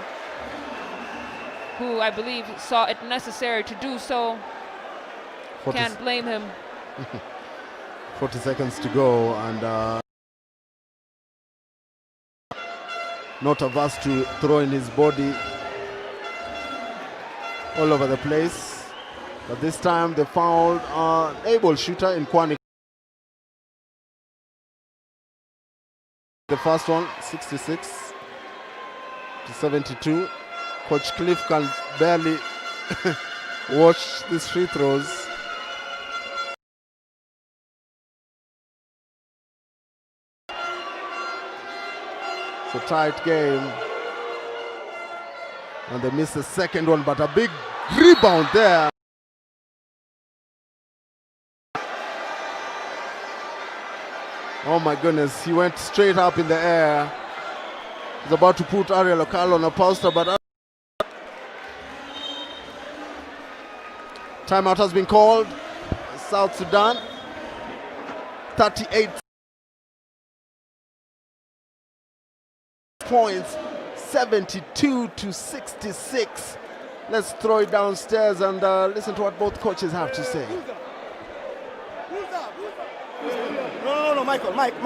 Speaker 4: who I believe saw it necessary to do so. Can't blame him.
Speaker 3: 40 seconds to go, and not averse to throwing his body all over the place. But this time they fouled an able shooter in Kwani. The first one, 66 to 72. Coach Cliff can barely watch these free throws. It's a tight game. And they missed the second one, but a big rebound there. Oh my goodness, he went straight up in the air. He's about to put Ariel Okalo on a poster, but timeout has been called. South Sudan, 38 points, 72 to 66. Let's throw it downstairs and listen to what both coaches have to say.
Speaker 6: No, Michael, Mike. We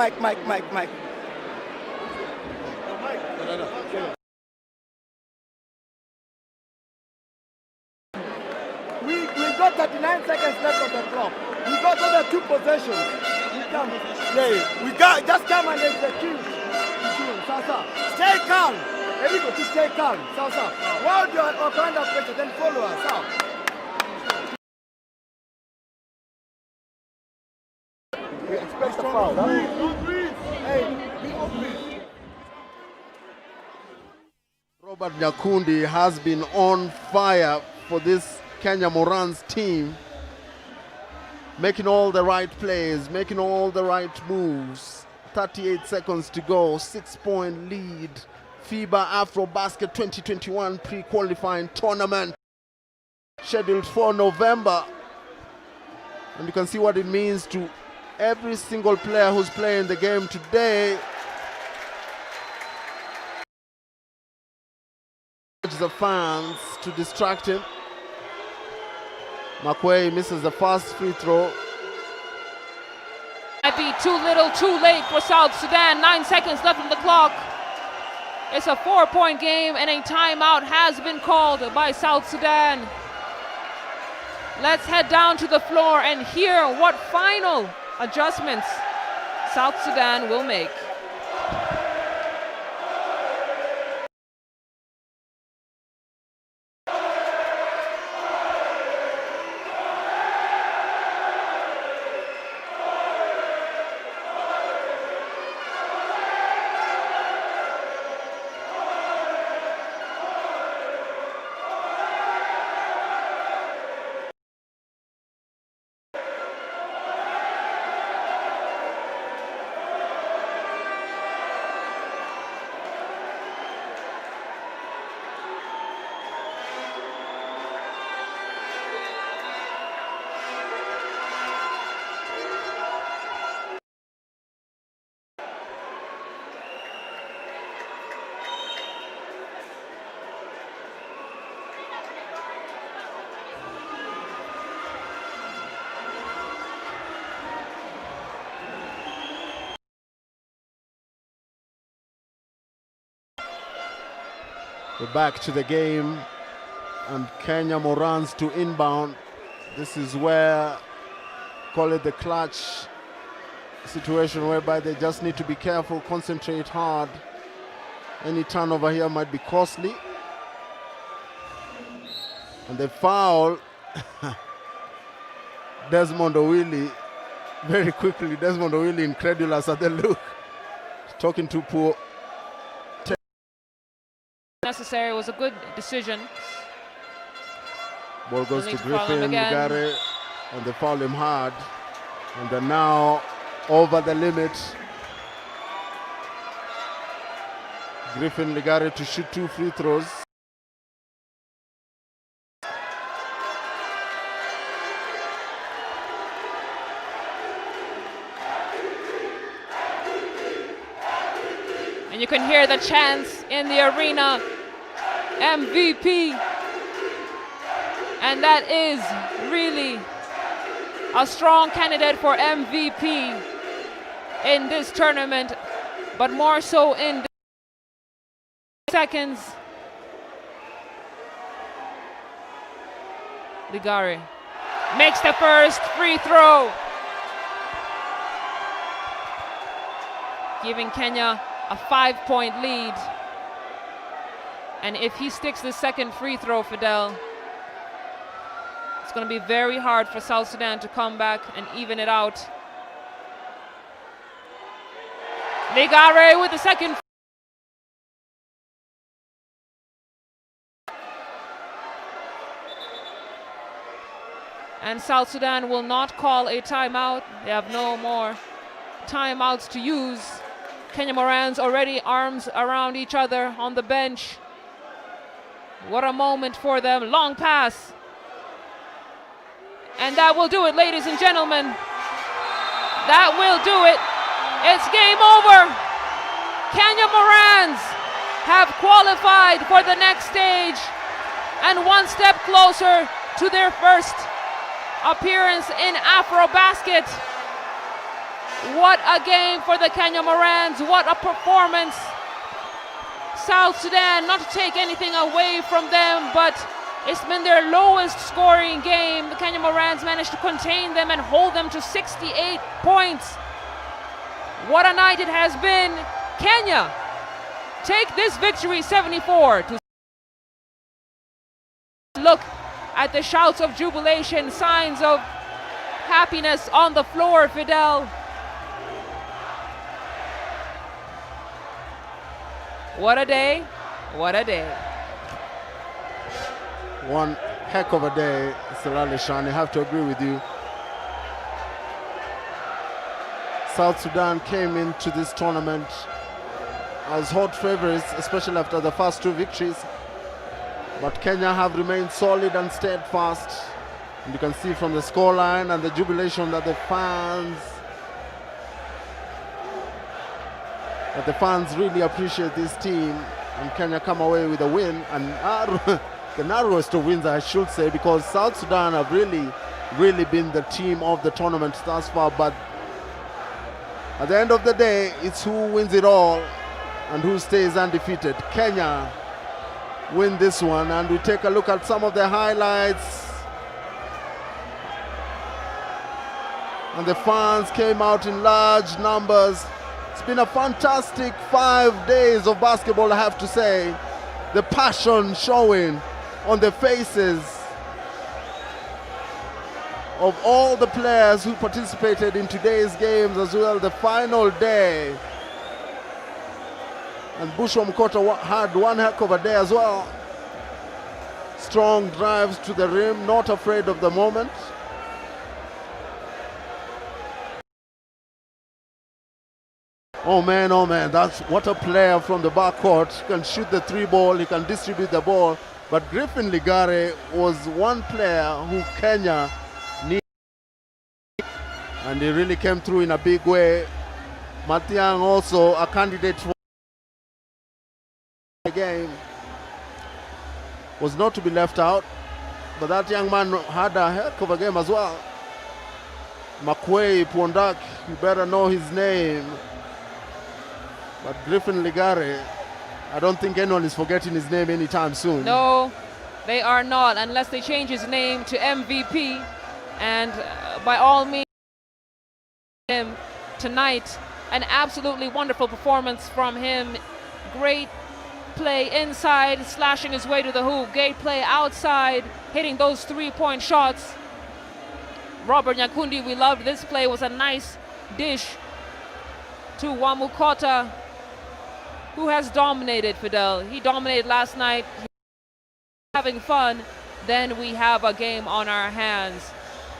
Speaker 6: got 39 seconds left on the clock. We got other two possessions. We just come and execute. Sasa, stay calm. Everybody to stay calm. Sasa, while you are under pressure, then follow us. We expect a foul.
Speaker 3: Robert Nyakundi has been on fire for this Kenya Morans team, making all the right plays, making all the right moves. 38 seconds to go, 6-point lead. FIBA AfroBasket 2021 pre-qualifying tournament scheduled for November. And you can see what it means to every single player who's playing the game today. The fans to distract him. Makwei misses the first free throw.
Speaker 4: Might be too little, too late for South Sudan. 9 seconds left on the clock. It's a 4-point game, and a timeout has been called by South Sudan. Let's head down to the floor and hear what final adjustments South Sudan will make.
Speaker 3: We're back to the game, and Kenya Morans to inbound. This is where, call it the clutch situation, whereby they just need to be careful, concentrate hard. Any turnover here might be costly. And the foul, Desmond Owili, very quickly, Desmond Owili incredulous at the look, talking to poor.
Speaker 4: Necessary, was a good decision.
Speaker 3: Ball goes to
Speaker 4: Need to foul him
Speaker 3: Griffin
Speaker 4: again.
Speaker 3: Ligare, and they foul him hard. And they're now over the limit. Griffin Ligare to shoot 2 free throws.
Speaker 4: And you can hear the chants in the arena, MVP. And that is really a strong candidate for MVP in this tournament, but more so in the seconds. Ligare makes the first free throw, giving Kenya a 5-point lead. And if he sticks the second free throw, Fidel, it's going to be very hard for South Sudan to come back and even it out. Ligare with the second. And South Sudan will not call a timeout. They have no more timeouts to use. Kenya Morans already arms around each other on the bench. What a moment for them. Long pass. And that will do it, ladies and gentlemen. That will do it. It's game over. Kenya Morans have qualified for the next stage and one step closer to their first appearance in Afrobasket. What a game for the Kenya Morans. What a performance. South Sudan, not to take anything away from them, but it's been their lowest scoring game. The Kenya Morans managed to contain them and hold them to 68 points. What a night it has been. Kenya take this victory 74 to look at the shouts of jubilation, signs of happiness on the floor, Fidel. What a day, what a day.
Speaker 3: One heck of a day, Salali Shan. I have to agree with you. South Sudan came into this tournament as hot favorites, especially after the first 2 victories. But Kenya have remained solid and steadfast. And you can see from the scoreline and the jubilation that the fans really appreciate this team. And Kenya come away with a win, and the narrowest of wins, I should say, because South Sudan have really been the team of the tournament thus far. But at the end of the day, it's who wins it all and who stays undefeated. Kenya win this one, and we take a look at some of the highlights. And the fans came out in large numbers. It's been a fantastic 5 days of basketball, I have to say. The passion showing on the faces of all the players who participated in today's games as well, the final day. And Bushwa Mkota had one heck of a day as well. Strong drives to the rim, not afraid of the moment. Oh man, that's what a player from the backcourt. He can shoot the 3 ball, he can distribute the ball. But Griffin Ligare was one player who Kenya needed, and he really came through in a big way. Matiang also a candidate for the game, was not to be left out, but that young man had a heck of a game as well. Makwei Pondak, you better know his name. But Griffin Ligare I don't think anyone is forgetting his name anytime soon.
Speaker 4: No, they are not, unless they change his name to MVP. And by all means, him tonight, an absolutely wonderful performance from him. Great play inside, slashing his way to the hoop. Great play outside, hitting those 3-point shots. Robert Nyakundi, we loved this play. It was a nice dish to Wamukota, who has dominated, Fidel. He dominated last night. Having fun, then we have a game on our hands.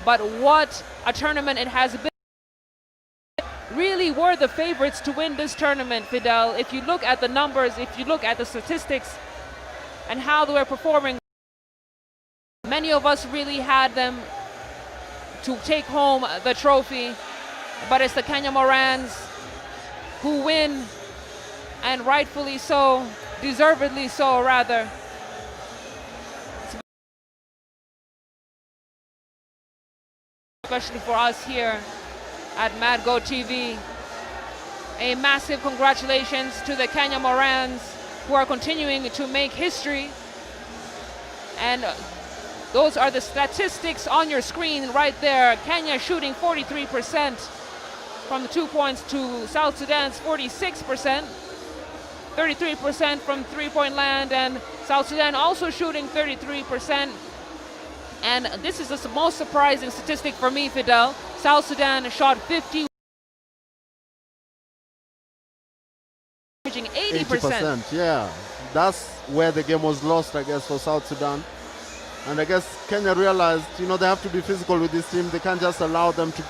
Speaker 4: But what a tournament it has been. Really were the favorites to win this tournament, Fidel. If you look at the numbers, if you look at the statistics and how they were performing, many of us really had them to take home the trophy. But it's the Kenya Morans who win, and rightfully so, deservedly so rather. Especially for us here at MadGo TV. A massive congratulations to the Kenya Morans, who are continuing to make history. And those are the statistics on your screen right there. Kenya shooting 43% from the 2 points to South Sudan's 46%. 33% from three-point land, and South Sudan also shooting 33%. And this is the most surprising statistic for me, Fidel. South Sudan shot 80%.
Speaker 3: 80%, yeah. That's where the game was lost, I guess, for South Sudan. And I guess Kenya realized, they have to be physical with this team. They can't just allow them to